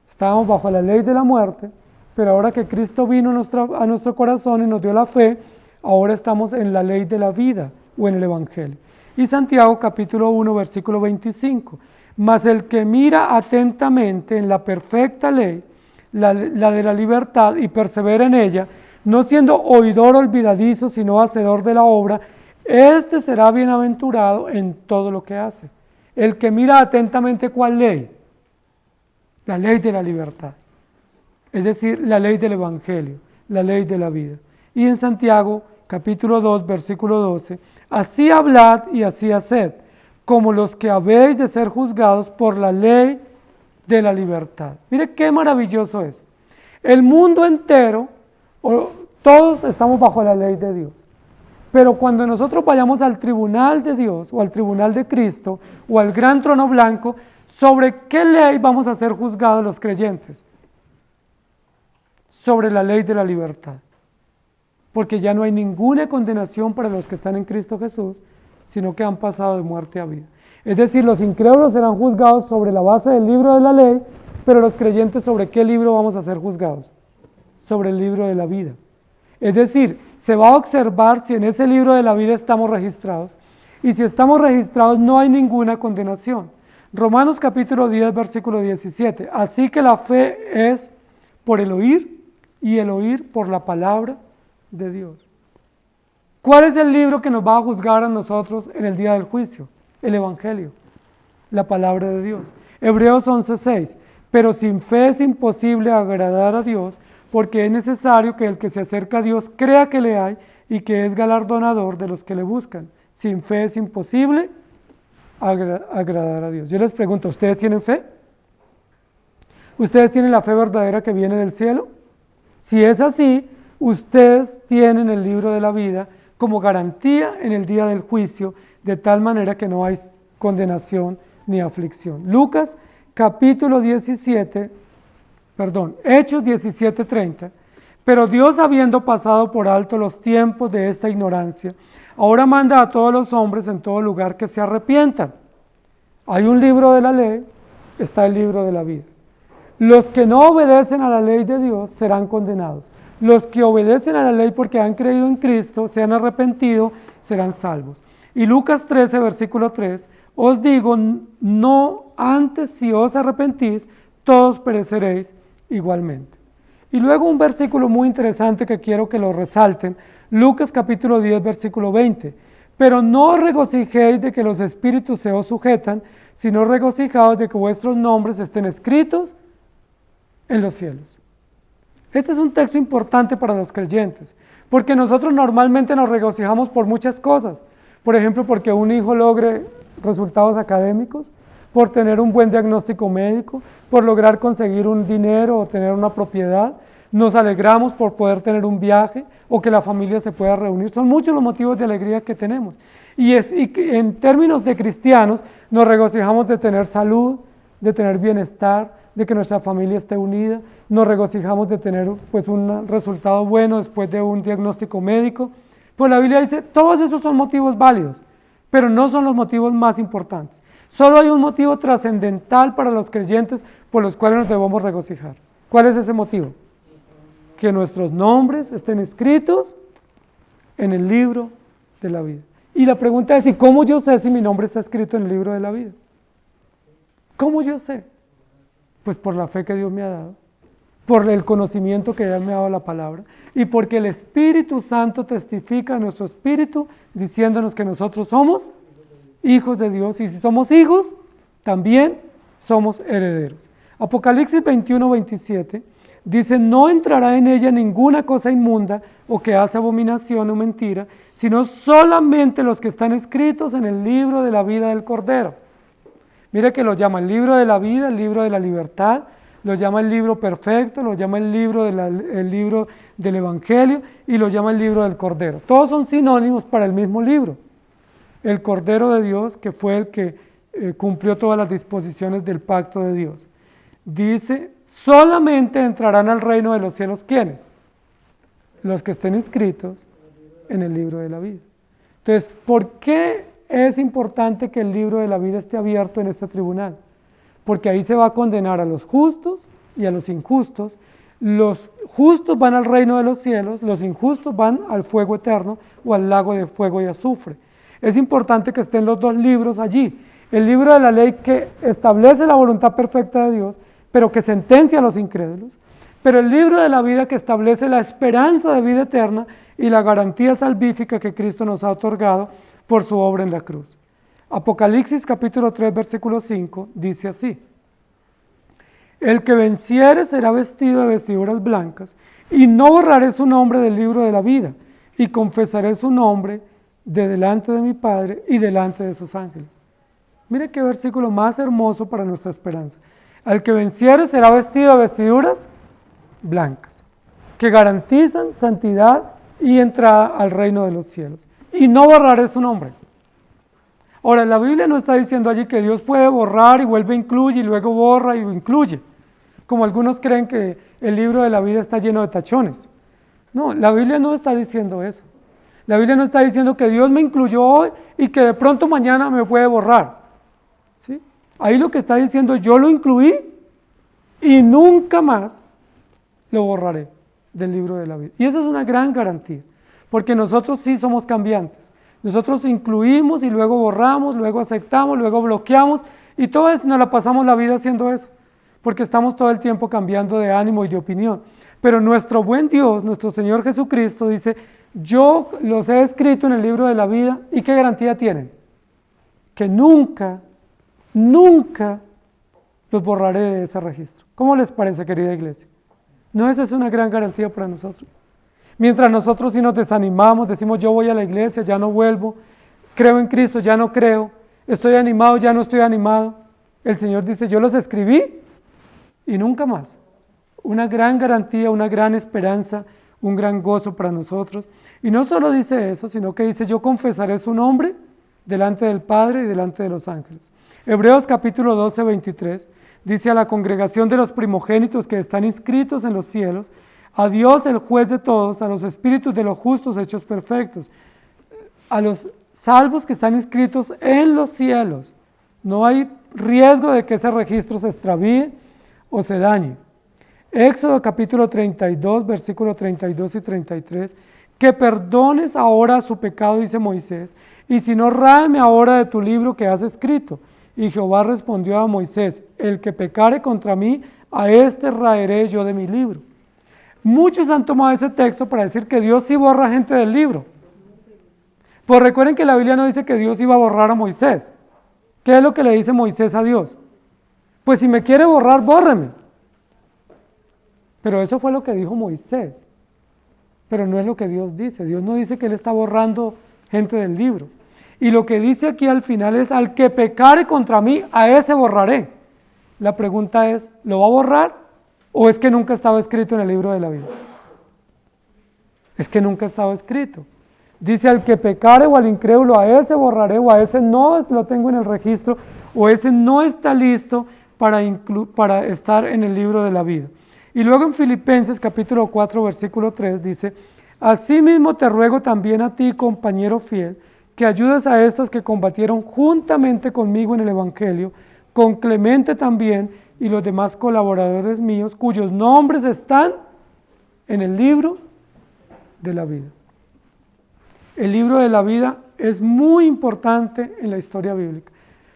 [SPEAKER 1] Estábamos bajo la ley de la muerte, pero ahora que Cristo vino a nuestro corazón y nos dio la fe, ahora estamos en la ley de la vida o en el Evangelio. Y Santiago capítulo 1 versículo 25, mas el que mira atentamente en la perfecta ley, la de la libertad, y persevera en ella, no siendo oidor olvidadizo, sino hacedor de la obra, este será bienaventurado en todo lo que hace. El que mira atentamente, ¿cuál ley? La ley de la libertad. Es decir, la ley del Evangelio, la ley de la vida. Y en Santiago, capítulo 2, versículo 12, así hablad y así haced, como los que habéis de ser juzgados por la ley de la libertad. Mire qué maravilloso es. El mundo entero, todos estamos bajo la ley de Dios. Pero cuando nosotros vayamos al tribunal de Dios, o al tribunal de Cristo, o al gran trono blanco, ¿sobre qué ley vamos a ser juzgados los creyentes? Sobre la ley de la libertad. Porque ya no hay ninguna condenación para los que están en Cristo Jesús, sino que han pasado de muerte a vida. Es decir, los incrédulos serán juzgados sobre la base del libro de la ley, pero los creyentes, ¿sobre qué libro vamos a ser juzgados? Sobre el libro de la vida. Es decir, se va a observar si en ese libro de la vida estamos registrados, y si estamos registrados no hay ninguna condenación. Romanos capítulo 10, versículo 17, así que la fe es por el oír, y el oír por la palabra de Dios. ¿Cuál es el libro que nos va a juzgar a nosotros en el día del juicio? El Evangelio, la palabra de Dios. Hebreos 11:6, pero sin fe es imposible agradar a Dios, porque es necesario que el que se acerca a Dios crea que le hay y que es galardonador de los que le buscan. Sin fe es imposible agradar a Dios. Yo les pregunto, ¿ustedes tienen fe? ¿Ustedes tienen la fe verdadera que viene del cielo? Si es así, ustedes tienen el libro de la vida como garantía en el día del juicio, de tal manera que no hay condenación ni aflicción. Lucas capítulo 17, Hechos 17:30. Pero Dios, habiendo pasado por alto los tiempos de esta ignorancia, ahora manda a todos los hombres en todo lugar que se arrepientan. Hay un libro de la ley, está el libro de la vida. Los que no obedecen a la ley de Dios serán condenados. Los que obedecen a la ley porque han creído en Cristo, se han arrepentido, serán salvos. Y Lucas 13, versículo 3, os digo, no antes si os arrepentís, todos pereceréis igualmente. Y luego un versículo muy interesante que quiero que lo resalten, Lucas capítulo 10, versículo 20. Pero no os regocijéis de que los espíritus se os sujetan, sino regocijaos de que vuestros nombres estén escritos en los cielos. Este es un texto importante para los creyentes, porque nosotros normalmente nos regocijamos por muchas cosas. Por ejemplo, porque un hijo logre resultados académicos, por tener un buen diagnóstico médico, por lograr conseguir un dinero o tener una propiedad. Nos alegramos por poder tener un viaje o que la familia se pueda reunir. Son muchos los motivos de alegría que tenemos. Y en términos de cristianos, nos regocijamos de tener salud, de tener bienestar, de que nuestra familia esté unida. Nos regocijamos de tener pues, un resultado bueno después de un diagnóstico médico. Pues la Biblia dice, todos esos son motivos válidos. pero no son los motivos más importantes. Solo hay un motivo trascendental para los creyentes por los cuales nos debemos regocijar. ¿Cuál es ese motivo? Que nuestros nombres estén escritos en el libro de la vida. Y la pregunta es, ¿y cómo yo sé si mi nombre está escrito en el libro de la vida? ¿Cómo yo sé? Pues por la fe que Dios me ha dado, por el conocimiento que Dios me ha dado la palabra, y porque el Espíritu Santo testifica a nuestro espíritu, diciéndonos que nosotros somos hijos de Dios, y si somos hijos, también somos herederos. Apocalipsis 21-27 dice, no entrará en ella ninguna cosa inmunda, o que hace abominación o mentira, sino solamente los que están escritos en el libro de la vida del Cordero. Mire que lo llama el libro de la vida, el libro de la libertad, lo llama el libro perfecto, lo llama el libro del Evangelio y lo llama el libro del Cordero. Todos son sinónimos para el mismo libro. El Cordero de Dios, que fue el que cumplió todas las disposiciones del pacto de Dios. Dice, solamente entrarán al reino de los cielos, ¿quiénes? Los que estén inscritos en el libro de la vida. Entonces, ¿por qué es importante que el libro de la vida esté abierto en este tribunal? Porque ahí se va a condenar a los justos y a los injustos. Los justos van al reino de los cielos, los injustos van al fuego eterno o al lago de fuego y azufre. Es importante que estén los dos libros allí. El libro de la ley que establece la voluntad perfecta de Dios, pero que sentencia a los incrédulos. Pero el libro de la vida que establece la esperanza de vida eterna y la garantía salvífica que Cristo nos ha otorgado por su obra en la cruz. Apocalipsis capítulo 3, versículo 5 dice así: el que venciere será vestido de vestiduras blancas, y no borraré su nombre del libro de la vida, y confesaré su nombre de delante de mi Padre y delante de sus ángeles. Mire qué versículo más hermoso para nuestra esperanza. Al que venciere será vestido de vestiduras blancas, que garantizan santidad y entrada al reino de los cielos. Y no borraré su nombre. Ahora, la Biblia no está diciendo allí que Dios puede borrar y vuelve a incluir y luego borra y incluye, como algunos creen que el libro de la vida está lleno de tachones. No, la Biblia no está diciendo eso. La Biblia no está diciendo que Dios me incluyó hoy y que de pronto mañana me puede borrar. ¿Sí? Ahí lo que está diciendo, yo lo incluí y nunca más lo borraré del libro de la vida. Y eso es una gran garantía, porque nosotros sí somos cambiantes. Nosotros incluimos y luego borramos, luego aceptamos, luego bloqueamos, y todos nos la pasamos la vida haciendo eso, porque estamos todo el tiempo cambiando de ánimo y de opinión. Pero nuestro buen Dios, nuestro Señor Jesucristo dice, yo los he escrito en el libro de la vida, ¿y qué garantía tienen? Que nunca, nunca los borraré de ese registro. ¿Cómo les parece, querida iglesia? ¿No esa es una gran garantía para nosotros? Mientras nosotros sí nos desanimamos, decimos yo voy a la iglesia, ya no vuelvo, creo en Cristo, ya no creo, estoy animado, ya no estoy animado. El Señor dice, yo los escribí y nunca más. Una gran garantía, una gran esperanza, un gran gozo para nosotros. Y no solo dice eso, sino que dice, yo confesaré su nombre delante del Padre y delante de los ángeles. Hebreos capítulo 12, 23, dice, a la congregación de los primogénitos que están inscritos en los cielos, a Dios el juez de todos, a los espíritus de los justos hechos perfectos, a los salvos que están inscritos en los cielos. No hay riesgo de que ese registro se extravíe o se dañe. Éxodo capítulo 32, versículos 32 y 33, que perdones ahora su pecado, dice Moisés, y si no, ráeme ahora de tu libro que has escrito. Y Jehová respondió a Moisés, el que pecare contra mí, a este raeré yo de mi libro. Muchos han tomado ese texto para decir que Dios sí borra gente del libro. Pues recuerden que la Biblia no dice que Dios iba a borrar a Moisés. ¿Qué es lo que le dice Moisés a Dios? Pues si me quiere borrar, bórreme. Pero eso fue lo que dijo Moisés. Pero no es lo que Dios dice. Dios no dice que Él está borrando gente del libro. Y lo que dice aquí al final es, al que pecare contra mí, a ese borraré. La pregunta es, ¿lo va a borrar? ¿O es que nunca estaba escrito en el libro de la vida? Es que nunca estaba escrito. Dice, al que pecare o al incrédulo, a ese borraré, o a ese no lo tengo en el registro, o ese no está listo para estar en el libro de la vida. Y luego en Filipenses capítulo 4, versículo 3 dice, asimismo te ruego también a ti, compañero fiel, que ayudes a estos que combatieron juntamente conmigo en el Evangelio, con Clemente también y los demás colaboradores míos, cuyos nombres están en el libro de la vida. El libro de la vida es muy importante en la historia bíblica.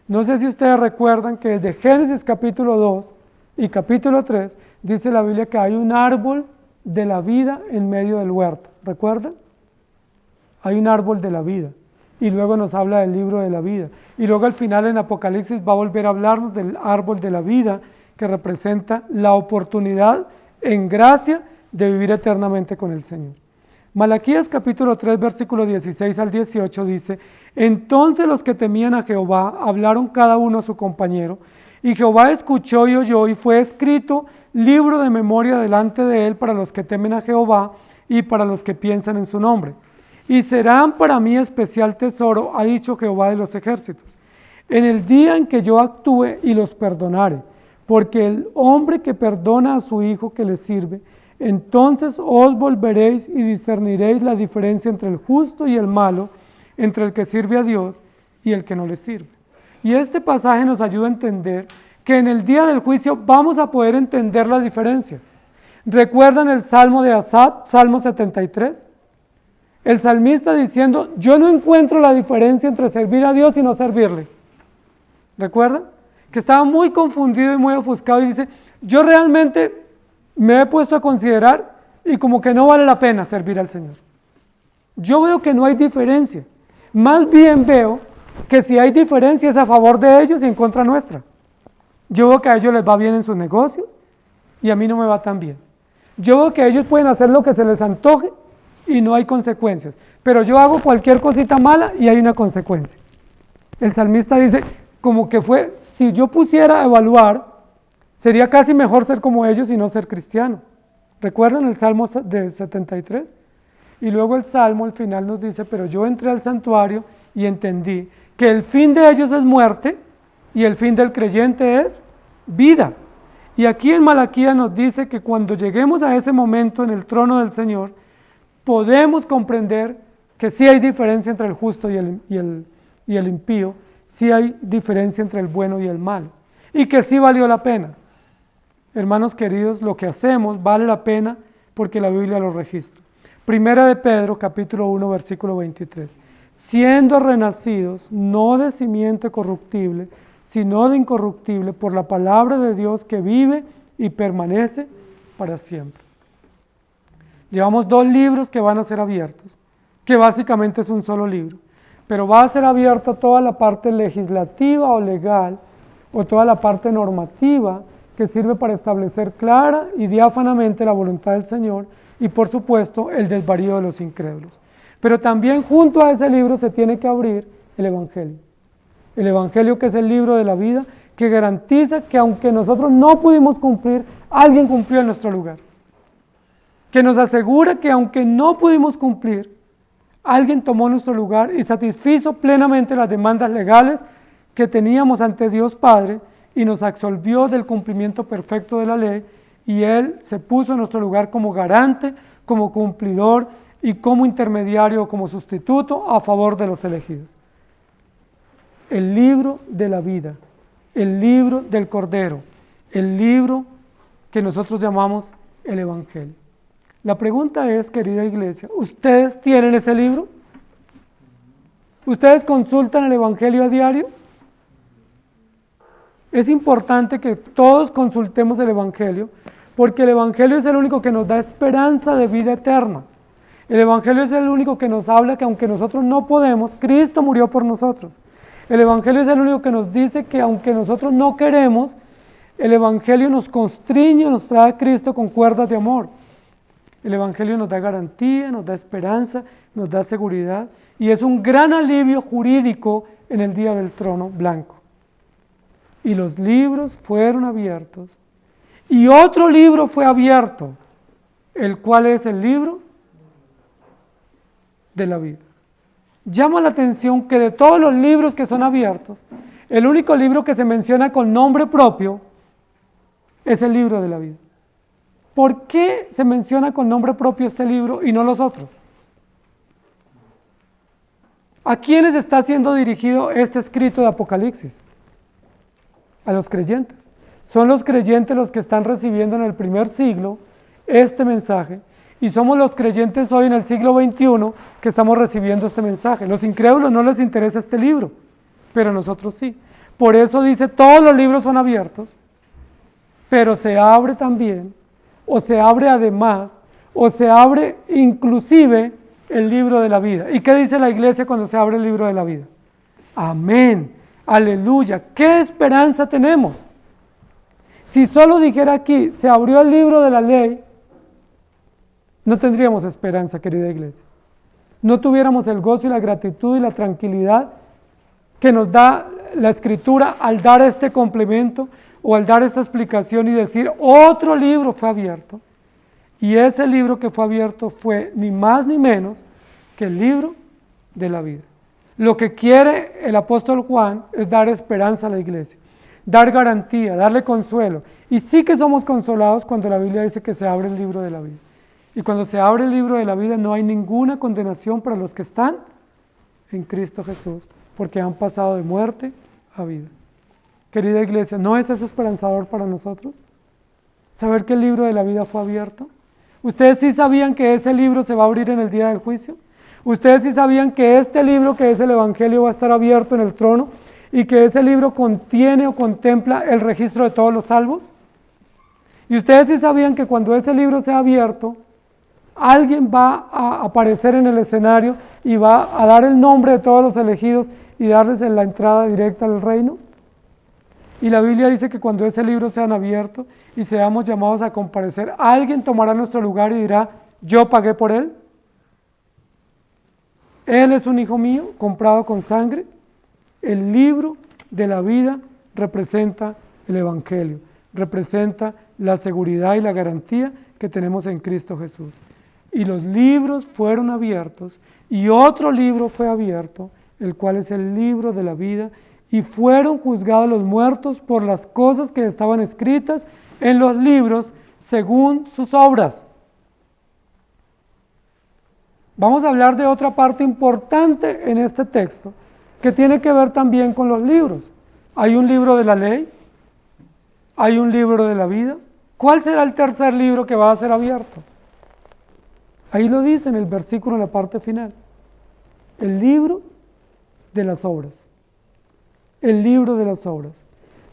[SPEAKER 1] No sé si ustedes recuerdan que desde Génesis capítulo 2 y capítulo 3 dice la Biblia que hay un árbol de la vida en medio del huerto. ¿Recuerdan? Hay un árbol de la vida. Y luego nos habla del libro de la vida. Y luego al final en Apocalipsis va a volver a hablarnos del árbol de la vida que representa la oportunidad en gracia de vivir eternamente con el Señor. Malaquías capítulo 3 versículo 16 al 18 dice: entonces los que temían a Jehová hablaron cada uno a su compañero, y Jehová escuchó y oyó, y fue escrito libro de memoria delante de él para los que temen a Jehová y para los que piensan en su nombre. Y serán para mí especial tesoro, ha dicho Jehová de los ejércitos, en el día en que yo actúe y los perdonare, porque el hombre que perdona a su hijo que le sirve, entonces os volveréis y discerniréis la diferencia entre el justo y el malo, entre el que sirve a Dios y el que no le sirve. Y este pasaje nos ayuda a entender que en el día del juicio vamos a poder entender la diferencia. ¿Recuerdan el Salmo de Asaf, Salmo 73? El salmista diciendo: yo no encuentro la diferencia entre servir a Dios y no servirle. ¿Recuerdan? Que estaba muy confundido y muy ofuscado y dice: yo realmente me he puesto a considerar y como que no vale la pena servir al Señor. Yo veo que no hay diferencia. Más bien veo que si hay diferencia es a favor de ellos y en contra nuestra. Yo veo que a ellos les va bien en sus negocios y a mí no me va tan bien. Yo veo que ellos pueden hacer lo que se les antoje y no hay consecuencias. Pero yo hago cualquier cosita mala y hay una consecuencia. El salmista dice, como que fue, si yo pusiera a evaluar, sería casi mejor ser como ellos y no ser cristiano. ¿Recuerdan el Salmo de 73? Y luego el Salmo al final nos dice: pero yo entré al santuario y entendí que el fin de ellos es muerte y el fin del creyente es vida. Y aquí en Malaquías nos dice que cuando lleguemos a ese momento en el trono del Señor, podemos comprender que sí hay diferencia entre el justo y el impío, sí hay diferencia entre el bueno y el malo, y que sí valió la pena. Hermanos queridos, lo que hacemos vale la pena porque la Biblia lo registra. Primera de Pedro, capítulo 1, versículo 23. Siendo renacidos, no de simiente corruptible, sino de incorruptible, por la palabra de Dios que vive y permanece para siempre. Llevamos 2 libros que van a ser abiertos, que básicamente es un solo libro, pero va a ser abierta toda la parte legislativa o legal, o toda la parte normativa, que sirve para establecer clara y diáfanamente la voluntad del Señor y por supuesto el desvarío de los incrédulos. Pero también junto a ese libro se tiene que abrir el Evangelio que es el libro de la vida, que garantiza que aunque nosotros no pudimos cumplir, alguien cumplió en nuestro lugar. Que nos asegura que aunque no pudimos cumplir, alguien tomó nuestro lugar y satisfizo plenamente las demandas legales que teníamos ante Dios Padre y nos absolvió del cumplimiento perfecto de la ley, y Él se puso en nuestro lugar como garante, como cumplidor y como intermediario, como sustituto a favor de los elegidos. El libro de la vida, el libro del Cordero, el libro que nosotros llamamos el Evangelio. La pregunta es, querida iglesia, ¿ustedes tienen ese libro? ¿Ustedes consultan el Evangelio a diario? Es importante que todos consultemos el Evangelio, porque el Evangelio es el único que nos da esperanza de vida eterna. El Evangelio es el único que nos habla que aunque nosotros no podemos, Cristo murió por nosotros. El Evangelio es el único que nos dice que aunque nosotros no queremos, el Evangelio nos constriñe, nos trae a Cristo con cuerdas de amor. El Evangelio nos da garantía, nos da esperanza, nos da seguridad, y es un gran alivio jurídico en el día del trono blanco. Y los libros fueron abiertos, y otro libro fue abierto, el cual es el libro de la vida. Llama la atención que de todos los libros que son abiertos, el único libro que se menciona con nombre propio es el libro de la vida. ¿Por qué se menciona con nombre propio este libro y no los otros? ¿A quiénes está siendo dirigido este escrito de Apocalipsis? A los creyentes. Son los creyentes los que están recibiendo en el primer siglo este mensaje, y somos los creyentes hoy en el siglo XXI que estamos recibiendo este mensaje. Los incrédulos no les interesa este libro, pero nosotros sí. Por eso dice, todos los libros son abiertos, pero se abre también, o se abre además, o se abre inclusive el libro de la vida. ¿Y qué dice la iglesia cuando se abre el libro de la vida? Amén, aleluya. ¿Qué esperanza tenemos? Si solo dijera aquí, se abrió el libro de la ley, no tendríamos esperanza, querida iglesia. No tuviéramos el gozo y la gratitud y la tranquilidad que nos da la Escritura al dar este complemento o al dar esta explicación y decir, otro libro fue abierto. Y ese libro que fue abierto fue ni más ni menos que el libro de la vida. Lo que quiere el apóstol Juan es dar esperanza a la iglesia, dar garantía, darle consuelo. Y sí que somos consolados cuando la Biblia dice que se abre el libro de la vida. Y cuando se abre el libro de la vida no hay ninguna condenación para los que están en Cristo Jesús, porque han pasado de muerte a vida. Querida iglesia, ¿no es eso esperanzador para nosotros? Saber que el libro de la vida fue abierto. ¿Ustedes sí sabían que ese libro se va a abrir en el día del juicio? ¿Ustedes sí sabían que este libro, que es el Evangelio, va a estar abierto en el trono y que ese libro contiene o contempla el registro de todos los salvos? ¿Y ustedes sí sabían que cuando ese libro sea abierto, alguien va a aparecer en el escenario y va a dar el nombre de todos los elegidos y darles la entrada directa al reino? Y la Biblia dice que cuando ese libro sea abierto y seamos llamados a comparecer, alguien tomará nuestro lugar y dirá, yo pagué por él. Él es un hijo mío, comprado con sangre. El libro de la vida representa el Evangelio, representa la seguridad y la garantía que tenemos en Cristo Jesús. Y los libros fueron abiertos, y otro libro fue abierto, el cual es el libro de la vida, y fueron juzgados los muertos por las cosas que estaban escritas en los libros según sus obras. Vamos a hablar de otra parte importante en este texto, que tiene que ver también con los libros. Hay un libro de la ley, hay un libro de la vida. ¿Cuál será el tercer libro que va a ser abierto? Ahí lo dice en el versículo, en la parte final. El libro de las obras. El libro de las obras.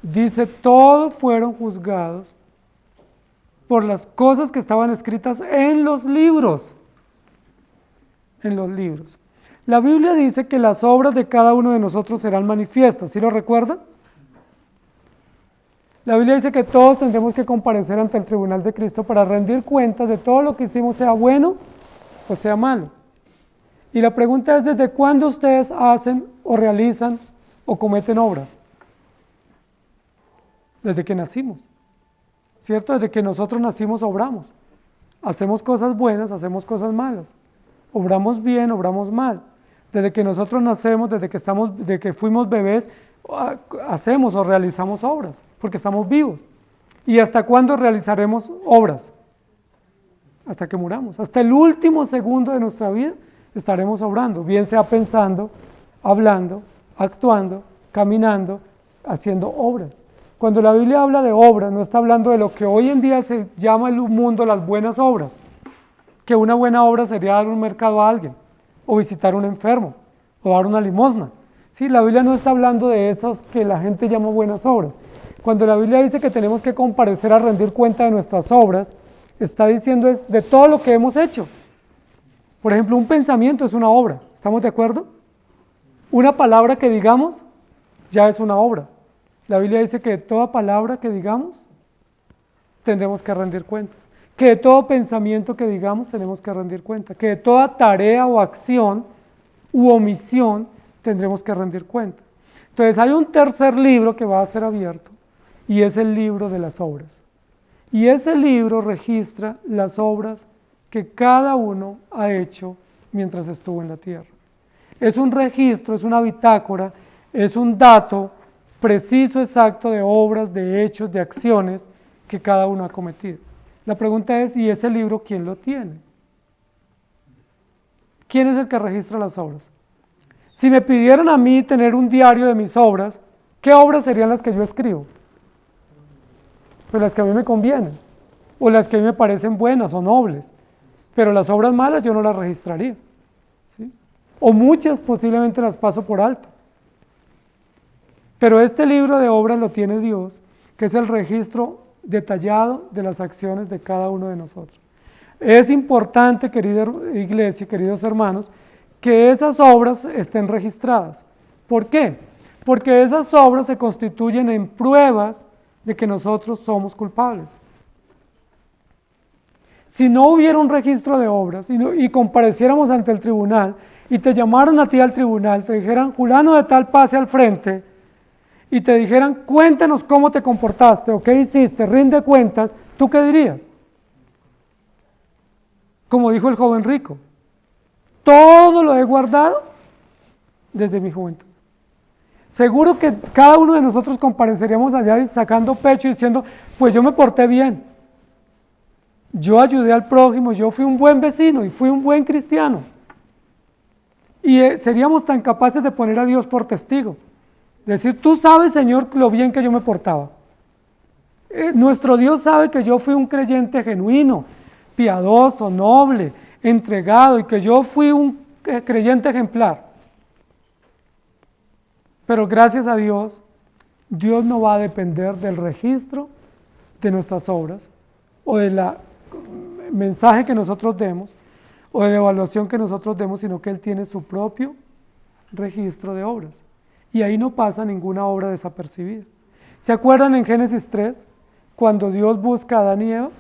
[SPEAKER 1] Dice, todos fueron juzgados por las cosas que estaban escritas en los libros. En los libros. La Biblia dice que las obras de cada uno de nosotros serán manifiestas. ¿Sí lo recuerdan? La Biblia dice que todos tendremos que comparecer ante el tribunal de Cristo para rendir cuentas de todo lo que hicimos, sea bueno o sea malo. Y la pregunta es, ¿desde cuándo ustedes hacen o realizan o cometen obras? Desde que nacimos, ¿cierto? Desde que nosotros nacimos obramos. Hacemos cosas buenas, hacemos cosas malas. Obramos bien, obramos mal. Desde que nosotros nacemos, desde que fuimos bebés, hacemos o realizamos obras, porque estamos vivos. ¿Y hasta cuándo realizaremos obras? Hasta que muramos. Hasta el último segundo de nuestra vida estaremos obrando, bien sea pensando, hablando, actuando, caminando, haciendo obras. Cuando la Biblia habla de obras, no está hablando de lo que hoy en día se llama en el mundo las buenas obras, que una buena obra sería dar un mercado a alguien, o visitar a un enfermo, o dar una limosna. Sí, la Biblia no está hablando de esos que la gente llama buenas obras. Cuando la Biblia dice que tenemos que comparecer a rendir cuenta de nuestras obras, está diciendo es de todo lo que hemos hecho. Por ejemplo, un pensamiento es una obra, ¿estamos de acuerdo? Una palabra que digamos ya es una obra. La Biblia dice que de toda palabra que digamos tendremos que rendir cuentas. Que de todo pensamiento que digamos tenemos que rendir cuenta, que de toda tarea o acción u omisión tendremos que rendir cuenta. Entonces hay un tercer libro que va a ser abierto y es el libro de las obras. Y ese libro registra las obras que cada uno ha hecho mientras estuvo en la tierra. Es un registro, es una bitácora, es un dato preciso, exacto de obras, de hechos, de acciones que cada uno ha cometido. La pregunta es, ¿y ese libro quién lo tiene? ¿Quién es el que registra las obras? Si me pidieran a mí tener un diario de mis obras, ¿qué obras serían las que yo escribo? Pues las que a mí me convienen, o las que a mí me parecen buenas o nobles, pero las obras malas yo no las registraría, ¿sí? O muchas posiblemente las paso por alto. Pero este libro de obras lo tiene Dios, que es el registro detallado de las acciones de cada uno de nosotros. Es importante, querida iglesia, queridos hermanos, que esas obras estén registradas. ¿Por qué? Porque esas obras se constituyen en pruebas de que nosotros somos culpables. Si no hubiera un registro de obras y compareciéramos ante el tribunal y te llamaran a ti al tribunal, te dijeran, fulano de tal pase al frente, y te dijeran, cuéntanos cómo te comportaste o qué hiciste, rinde cuentas, ¿tú qué dirías? Como dijo el joven rico, todo lo he guardado desde mi juventud. Seguro que cada uno de nosotros compareceríamos allá sacando pecho y diciendo, pues yo me porté bien, yo ayudé al prójimo, yo fui un buen vecino y fui un buen cristiano. Y seríamos tan capaces de poner a Dios por testigo. Decir, tú sabes, Señor, lo bien que yo me portaba. Nuestro Dios sabe que yo fui un creyente genuino, piadoso, noble, entregado y que yo fui un creyente ejemplar. Pero gracias a Dios, Dios no va a depender del registro de nuestras obras o del mensaje que nosotros demos o de la evaluación que nosotros demos, sino que Él tiene su propio registro de obras. Y ahí no pasa ninguna obra desapercibida. ¿Se acuerdan en Génesis 3, cuando Dios busca a Adán y Eva?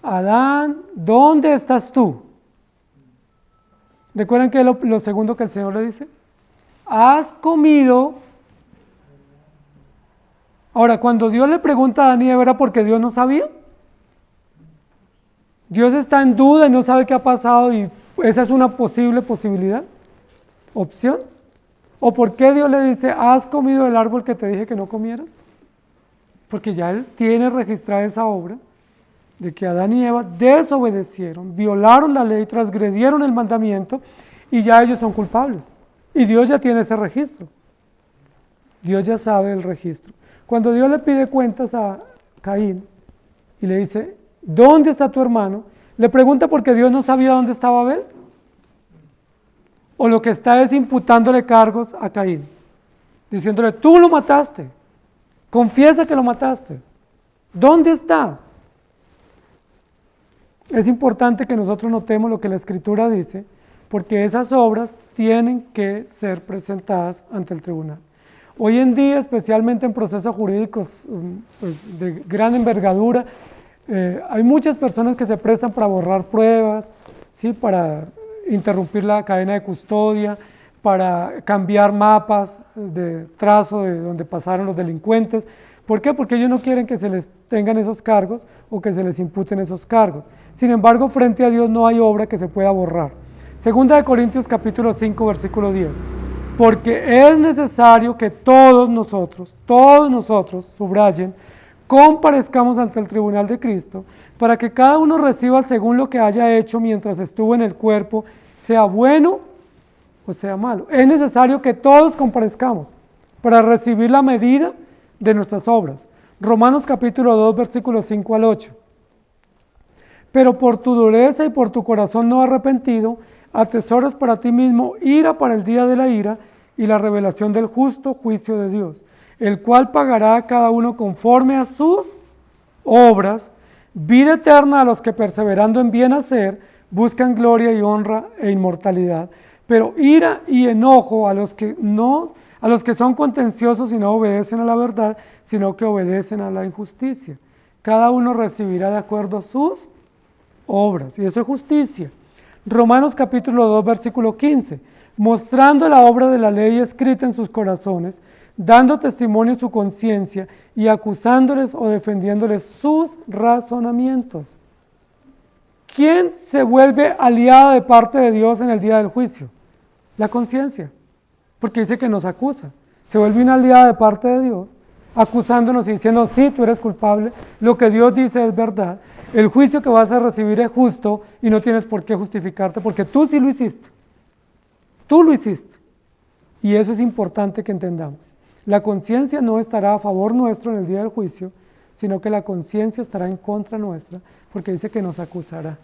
[SPEAKER 1] Adán, ¿dónde estás tú? ¿Recuerdan que lo segundo que el Señor le dice? ¿Has comido? Ahora, cuando Dios le pregunta a Adán y Eva, ¿era porque Dios no sabía? Dios está en duda y no sabe qué ha pasado y esa es una posibilidad, opción. ¿O por qué Dios le dice, has comido del árbol que te dije que no comieras? Porque ya Él tiene registrada esa obra de que Adán y Eva desobedecieron, violaron la ley, transgredieron el mandamiento y ya ellos son culpables. Y Dios ya tiene ese registro. Dios ya sabe el registro. Cuando Dios le pide cuentas a Caín y le dice, ¿dónde está tu hermano? Le pregunta porque Dios no sabía dónde estaba Abel. O lo que está es imputándole cargos a Caín, diciéndole, tú lo mataste, confiesa que lo mataste, ¿dónde está? Es importante que nosotros notemos lo que la Escritura dice, porque esas obras tienen que ser presentadas ante el tribunal. Hoy en día, especialmente en procesos jurídicos pues, de gran envergadura, hay muchas personas que se prestan para borrar pruebas, ¿sí? Para interrumpir la cadena de custodia, para cambiar mapas de trazo de donde pasaron los delincuentes. ¿Por qué? Porque ellos no quieren que se les tengan esos cargos o que se les imputen esos cargos. Sin embargo, frente a Dios no hay obra que se pueda borrar. Segunda de Corintios capítulo 5, versículo 10. Porque es necesario que todos nosotros, subrayen, comparezcamos ante el tribunal de Cristo, para que cada uno reciba según lo que haya hecho mientras estuvo en el cuerpo, sea bueno o sea malo. Es necesario que todos comparezcamos para recibir la medida de nuestras obras. Romanos capítulo 2, versículos 5 al 8. Pero por tu dureza y por tu corazón no arrepentido, atesoras para ti mismo ira para el día de la ira y la revelación del justo juicio de Dios, el cual pagará a cada uno conforme a sus obras, vida eterna a los que perseverando en bien hacer, buscan gloria y honra e inmortalidad, pero ira y enojo a los que son contenciosos y no obedecen a la verdad, sino que obedecen a la injusticia. Cada uno recibirá de acuerdo a sus obras, y eso es justicia. Romanos capítulo 2, versículo 15, mostrando la obra de la ley escrita en sus corazones, dando testimonio en su conciencia y acusándoles o defendiéndoles sus razonamientos. ¿Quién se vuelve aliada de parte de Dios en el día del juicio? La conciencia, porque dice que nos acusa. Se vuelve una aliada de parte de Dios, acusándonos y diciendo, sí, tú eres culpable, lo que Dios dice es verdad, el juicio que vas a recibir es justo y no tienes por qué justificarte, porque tú sí lo hiciste. Tú lo hiciste. Y eso es importante que entendamos. La conciencia no estará a favor nuestro en el día del juicio, sino que la conciencia estará en contra nuestra, porque dice que nos acusará.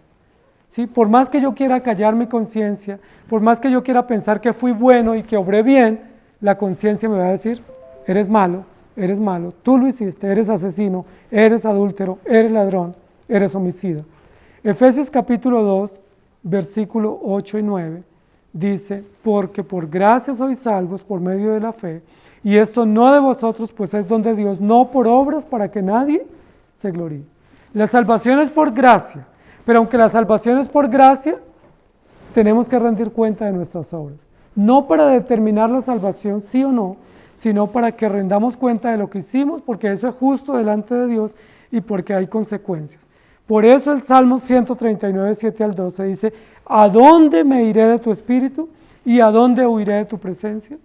[SPEAKER 1] ¿Sí? Por más que yo quiera callar mi conciencia, por más que yo quiera pensar que fui bueno y que obré bien, la conciencia me va a decir, eres malo, tú lo hiciste, eres asesino, eres adúltero, eres ladrón, eres homicida. Efesios capítulo 2, versículo 8 y 9, dice, porque por gracia sois salvos por medio de la fe, y esto no de vosotros, pues es don de Dios, no por obras para que nadie se gloríe. La salvación es por gracia, pero aunque la salvación es por gracia, tenemos que rendir cuenta de nuestras obras. No para determinar la salvación sí o no, sino para que rendamos cuenta de lo que hicimos, porque eso es justo delante de Dios y porque hay consecuencias. Por eso el Salmo 139, 7 al 12 dice, ¿a dónde me iré de tu espíritu y a dónde huiré de tu presencia?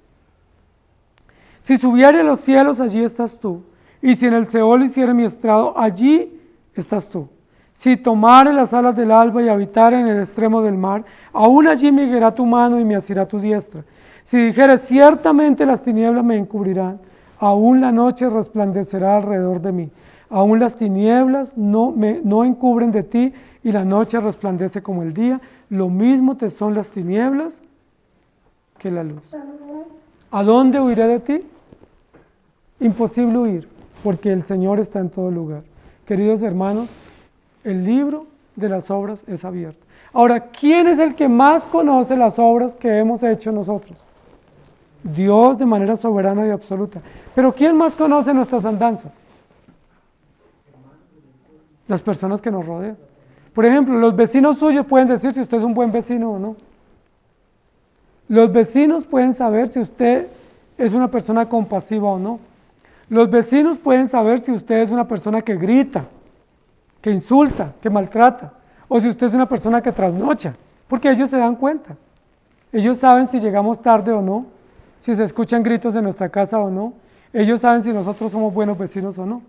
[SPEAKER 1] Si subiere a los cielos, allí estás tú, y si en el Seol hiciere mi estrado, allí estás tú. Si tomare las alas del alba y habitare en el extremo del mar, aún allí me guiará tu mano y me asirá tu diestra. Si dijere, ciertamente las tinieblas me encubrirán, aún la noche resplandecerá alrededor de mí. Aún las tinieblas no encubren de ti, y la noche resplandece como el día. Lo mismo te son las tinieblas que la luz. ¿A dónde huiré de ti? Imposible huir, porque el Señor está en todo lugar. Queridos hermanos, el libro de las obras es abierto. Ahora, ¿quién es el que más conoce las obras que hemos hecho nosotros? Dios de manera soberana y absoluta. Pero ¿quién más conoce nuestras andanzas? Las personas que nos rodean. Por ejemplo, los vecinos suyos pueden decir si usted es un buen vecino o no. Los vecinos pueden saber si usted es una persona compasiva o no. Los vecinos pueden saber si usted es una persona que grita, que insulta, que maltrata, o si usted es una persona que trasnocha, porque ellos se dan cuenta. Ellos saben si llegamos tarde o no, si se escuchan gritos en nuestra casa o no. Ellos saben si nosotros somos buenos vecinos o no.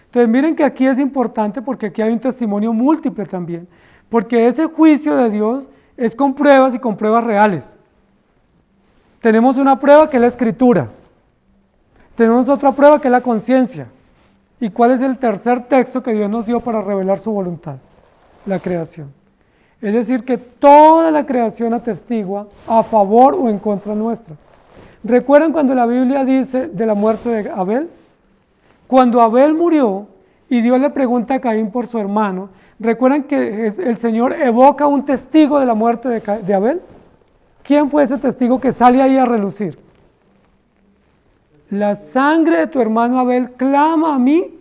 [SPEAKER 1] Entonces miren que aquí es importante porque aquí hay un testimonio múltiple también, porque ese juicio de Dios es con pruebas y con pruebas reales. Tenemos una prueba que es la escritura, tenemos otra prueba que es la conciencia. ¿Y cuál es el tercer texto que Dios nos dio para revelar su voluntad? La creación. Es decir, que toda la creación atestigua a favor o en contra nuestra. ¿Recuerdan cuando la Biblia dice de la muerte de Abel? Cuando Abel murió y Dios le pregunta a Caín por su hermano, ¿recuerdan que el Señor evoca un testigo de la muerte de Abel? ¿Quién fue ese testigo que sale ahí a relucir? La sangre de tu hermano Abel clama a mí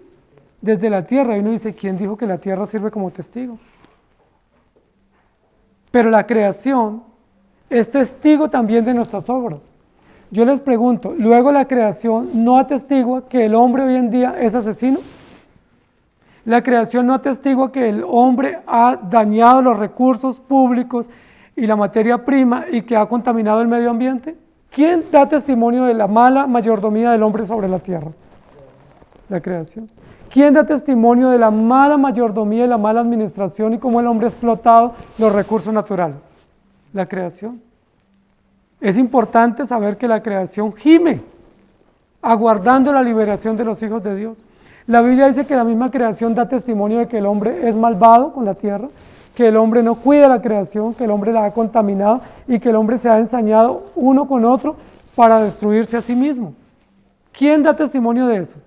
[SPEAKER 1] desde la tierra. Y uno dice, ¿quién dijo que la tierra sirve como testigo? Pero la creación es testigo también de nuestras obras. Yo les pregunto, ¿luego la creación no atestigua que el hombre hoy en día es asesino? ¿La creación no atestigua que el hombre ha dañado los recursos públicos y la materia prima y que ha contaminado el medio ambiente? ¿Quién da testimonio de la mala mayordomía del hombre sobre la tierra? La creación. ¿Quién da testimonio de la mala mayordomía y la mala administración y cómo el hombre ha explotado los recursos naturales? La creación. Es importante saber que la creación gime, aguardando la liberación de los hijos de Dios. La Biblia dice que la misma creación da testimonio de que el hombre es malvado con la tierra, que el hombre no cuida la creación, que el hombre la ha contaminado y que el hombre se ha ensañado uno con otro para destruirse a sí mismo. ¿Quién da testimonio de eso?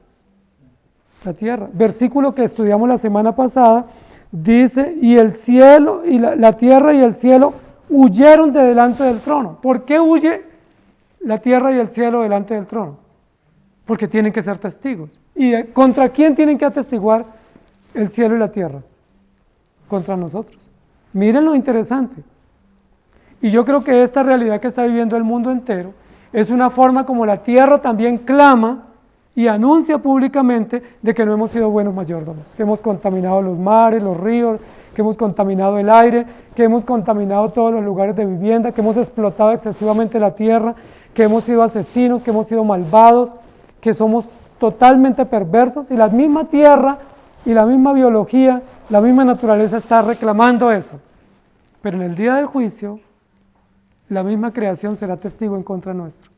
[SPEAKER 1] La tierra. Versículo que estudiamos la semana pasada dice, y el cielo, y la tierra y el cielo huyeron de delante del trono. ¿Por qué huye la tierra y el cielo delante del trono? Porque tienen que ser testigos. ¿Y contra quién tienen que atestiguar el cielo y la tierra? Contra nosotros. Miren lo interesante. Y yo creo que esta realidad que está viviendo el mundo entero es una forma como la tierra también clama y anuncia públicamente de que no hemos sido buenos mayordomos, que hemos contaminado los mares, los ríos, que hemos contaminado el aire, que hemos contaminado todos los lugares de vivienda, que hemos explotado excesivamente la tierra, que hemos sido asesinos, que hemos sido malvados, que somos totalmente perversos, y la misma tierra y la misma biología, la misma naturaleza está reclamando eso. Pero en el día del juicio, la misma creación será testigo en contra nuestro.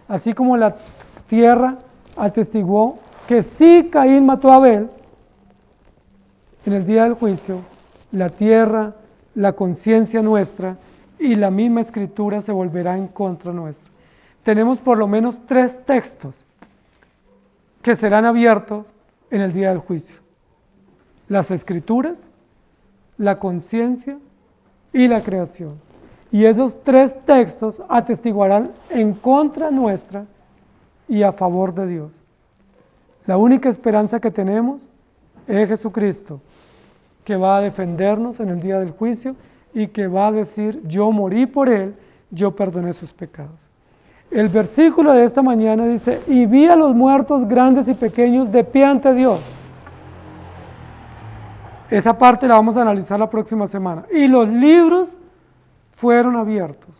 [SPEAKER 1] Así como la tierra atestiguó que sí Caín mató a Abel, en el día del juicio, la tierra, la conciencia nuestra y la misma escritura se volverá en contra nuestra. Tenemos por lo menos 3 textos que serán abiertos en el día del juicio: las escrituras, la conciencia y la creación. Y esos 3 textos atestiguarán en contra nuestra y a favor de Dios. La única esperanza que tenemos es Jesucristo, que va a defendernos en el día del juicio y que va a decir: yo morí por él, yo perdoné sus pecados. El versículo de esta mañana dice: y vi a los muertos grandes y pequeños de pie ante Dios. Esa parte la vamos a analizar la próxima semana. Y los libros fueron abiertos.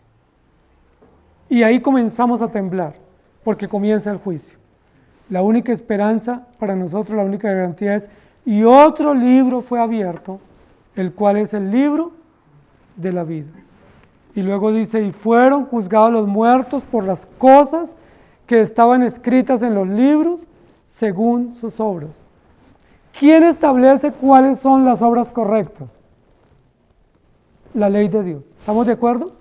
[SPEAKER 1] Y ahí comenzamos a temblar, porque comienza el juicio. La única esperanza para nosotros, la única garantía es: y otro libro fue abierto, el cual es el libro de la vida. Y luego dice: y fueron juzgados los muertos por las cosas que estaban escritas en los libros según sus obras. ¿Quién establece cuáles son las obras correctas? La ley de Dios. ¿Estamos de acuerdo?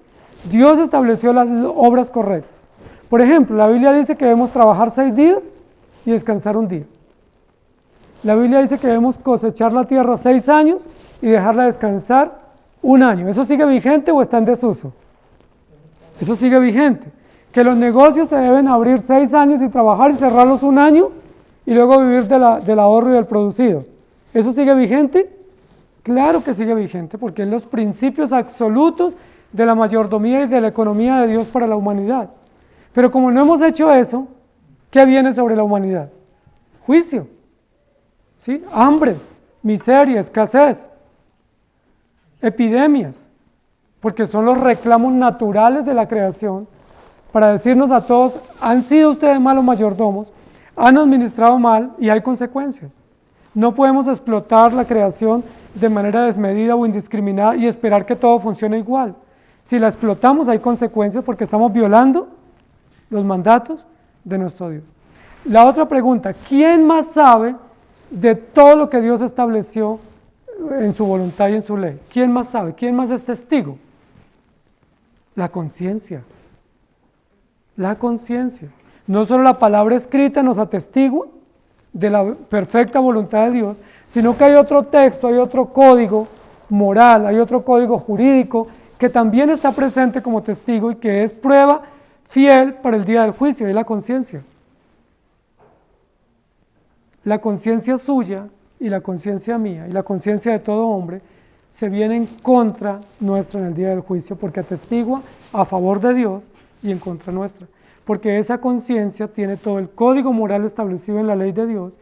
[SPEAKER 1] Dios estableció las obras correctas. Por ejemplo, la Biblia dice que debemos trabajar 6 días y descansar un día. La Biblia dice que debemos cosechar la tierra 6 años y dejarla descansar 1 año. ¿Eso sigue vigente o está en desuso? Eso sigue vigente. Que los negocios se deben abrir 6 años y trabajar y cerrarlos 1 año y luego vivir del ahorro y del producido. ¿Eso sigue vigente? Claro que sigue vigente, porque es los principios absolutos de la mayordomía y de la economía de Dios para la humanidad. Pero como no hemos hecho eso, ¿qué viene sobre la humanidad? Juicio, ¿sí? Hambre, miseria, escasez, epidemias, porque son los reclamos naturales de la creación para decirnos a todos: han sido ustedes malos mayordomos, han administrado mal y hay consecuencias. No podemos explotar la creación de manera desmedida o indiscriminada y esperar que todo funcione igual. Si la explotamos hay consecuencias porque estamos violando los mandatos de nuestro Dios. La otra pregunta: ¿quién más sabe de todo lo que Dios estableció en su voluntad y en su ley? ¿Quién más sabe? ¿Quién más es testigo? La conciencia. La conciencia. No solo la palabra escrita nos atestigua de la perfecta voluntad de Dios, sino que hay otro texto, hay otro código moral, hay otro código jurídico que también está presente como testigo y que es prueba fiel para el día del juicio, y es la conciencia. La conciencia suya y la conciencia mía y la conciencia de todo hombre se viene en contra nuestra en el día del juicio, porque atestigua a favor de Dios y en contra nuestra, porque esa conciencia tiene todo el código moral establecido en la ley de Dios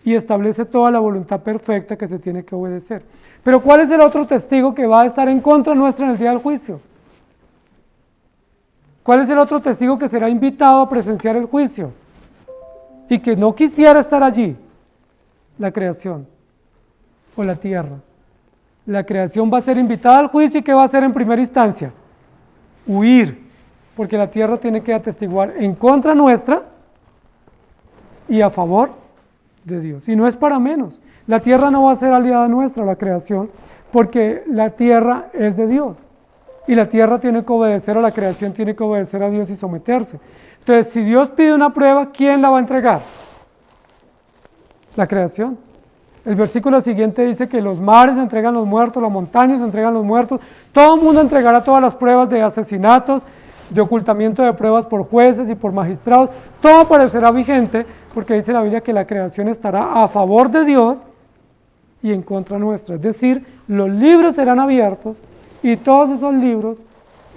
[SPEAKER 1] y establece toda la voluntad perfecta que se tiene que obedecer. Pero ¿cuál es el otro testigo que va a estar en contra nuestra en el día del juicio? ¿Cuál es el otro testigo que será invitado a presenciar el juicio y que no quisiera estar allí? La creación o la tierra. La creación va a ser invitada al juicio, y ¿qué va a hacer en primera instancia? Huir, porque la tierra tiene que atestiguar en contra nuestra y a favor de Dios. Y no es para menos. La tierra no va a ser aliada nuestra, la creación, porque la tierra es de Dios. Y la tierra tiene que obedecer a la creación, tiene que obedecer a Dios y someterse. Entonces, si Dios pide una prueba, ¿quién la va a entregar? La creación. El versículo siguiente dice que los mares entregan los muertos, las montañas entregan los muertos, todo el mundo entregará todas las pruebas de asesinatos, de ocultamiento de pruebas por jueces y por magistrados, todo parecerá vigente, porque dice la Biblia que la creación estará a favor de Dios y en contra nuestra. Es decir, los libros serán abiertos y todos esos libros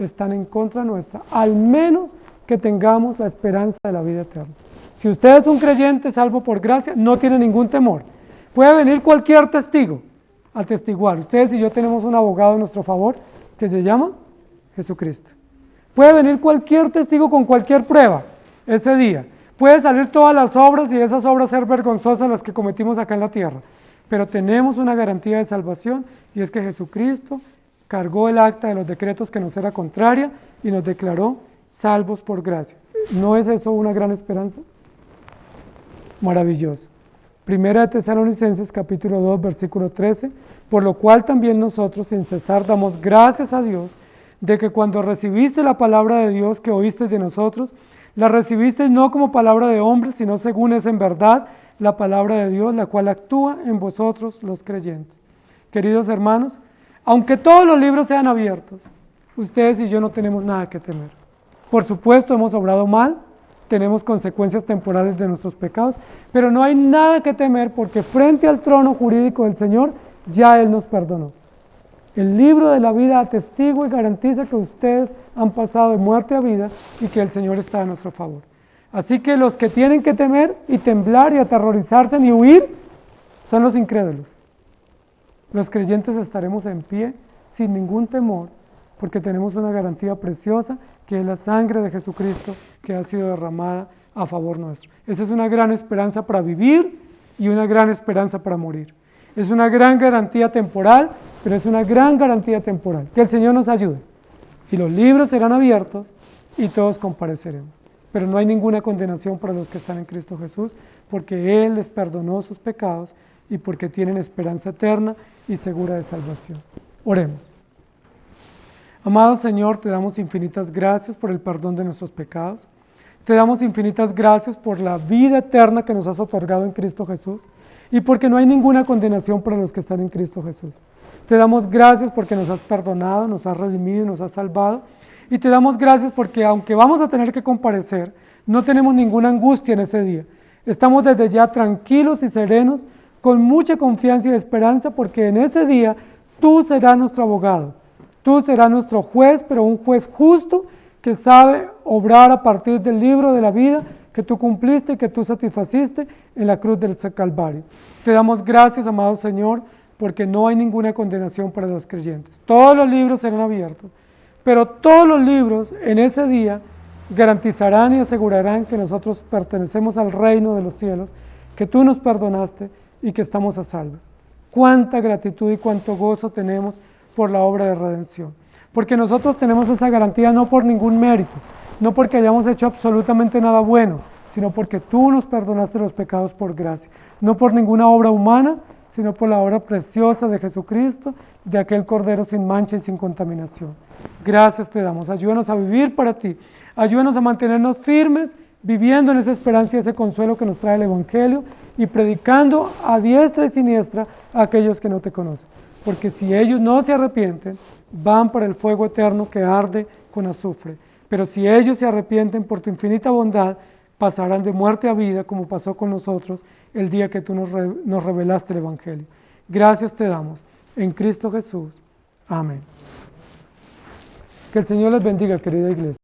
[SPEAKER 1] están en contra nuestra, al menos que tengamos la esperanza de la vida eterna. Si usted es un creyente salvo por gracia, no tiene ningún temor. Puede venir cualquier testigo a testiguar. Ustedes y yo tenemos un abogado a nuestro favor que se llama Jesucristo. Puede venir cualquier testigo con cualquier prueba ese día. Puede salir todas las obras y esas obras ser vergonzosas las que cometimos acá en la tierra. Pero tenemos una garantía de salvación, y es que Jesucristo cargó el acta de los decretos que nos era contraria y nos declaró salvos por gracia. ¿No es eso una gran esperanza? Maravilloso. Primera de Tesalonicenses capítulo 2 versículo 13, por lo cual también nosotros sin cesar damos gracias a Dios de que cuando recibiste la palabra de Dios que oíste de nosotros, la recibiste no como palabra de hombres, sino según es en verdad la palabra de Dios, la cual actúa en vosotros los creyentes. Queridos hermanos, aunque todos los libros sean abiertos, ustedes y yo no tenemos nada que temer. Por supuesto, hemos obrado mal, tenemos consecuencias temporales de nuestros pecados, pero no hay nada que temer porque frente al trono jurídico del Señor, ya Él nos perdonó. El libro de la vida atestigua y garantiza que ustedes han pasado de muerte a vida y que el Señor está a nuestro favor. Así que los que tienen que temer y temblar y aterrorizarse y huir son los incrédulos. Los creyentes estaremos en pie sin ningún temor porque tenemos una garantía preciosa que es la sangre de Jesucristo que ha sido derramada a favor nuestro. Esa es una gran esperanza para vivir y una gran esperanza para morir. Es una gran garantía temporal, pero es una gran garantía temporal. Que el Señor nos ayude. Y los libros serán abiertos y todos compareceremos. Pero no hay ninguna condenación para los que están en Cristo Jesús, porque Él les perdonó sus pecados y porque tienen esperanza eterna y segura de salvación. Oremos. Amado Señor, te damos infinitas gracias por el perdón de nuestros pecados. Te damos infinitas gracias por la vida eterna que nos has otorgado en Cristo Jesús y porque no hay ninguna condenación para los que están en Cristo Jesús. Te damos gracias porque nos has perdonado, nos has redimido, nos has salvado. Y te damos gracias porque aunque vamos a tener que comparecer, no tenemos ninguna angustia en ese día. Estamos desde ya tranquilos y serenos, con mucha confianza y esperanza, porque en ese día tú serás nuestro abogado. Tú serás nuestro juez, pero un juez justo que sabe obrar a partir del libro de la vida que tú cumpliste y que tú satisfaciste en la cruz del Calvario. Te damos gracias, amado Señor, porque no hay ninguna condenación para los creyentes. Todos los libros serán abiertos, pero todos los libros en ese día garantizarán y asegurarán que nosotros pertenecemos al reino de los cielos, que tú nos perdonaste y que estamos a salvo. Cuánta gratitud y cuánto gozo tenemos por la obra de redención. Porque nosotros tenemos esa garantía no por ningún mérito, no porque hayamos hecho absolutamente nada bueno, sino porque tú nos perdonaste los pecados por gracia. No por ninguna obra humana, sino por la obra preciosa de Jesucristo, de aquel Cordero sin mancha y sin contaminación. Gracias te damos. Ayúdanos a vivir para ti. Ayúdanos a mantenernos firmes, viviendo en esa esperanza y ese consuelo que nos trae el Evangelio y predicando a diestra y siniestra a aquellos que no te conocen. Porque si ellos no se arrepienten, van para el fuego eterno que arde con azufre. Pero si ellos se arrepienten por tu infinita bondad, pasarán de muerte a vida, como pasó con nosotros el día que tú nos revelaste el Evangelio. Gracias te damos. En Cristo Jesús. Amén. Que el Señor les bendiga, querida iglesia.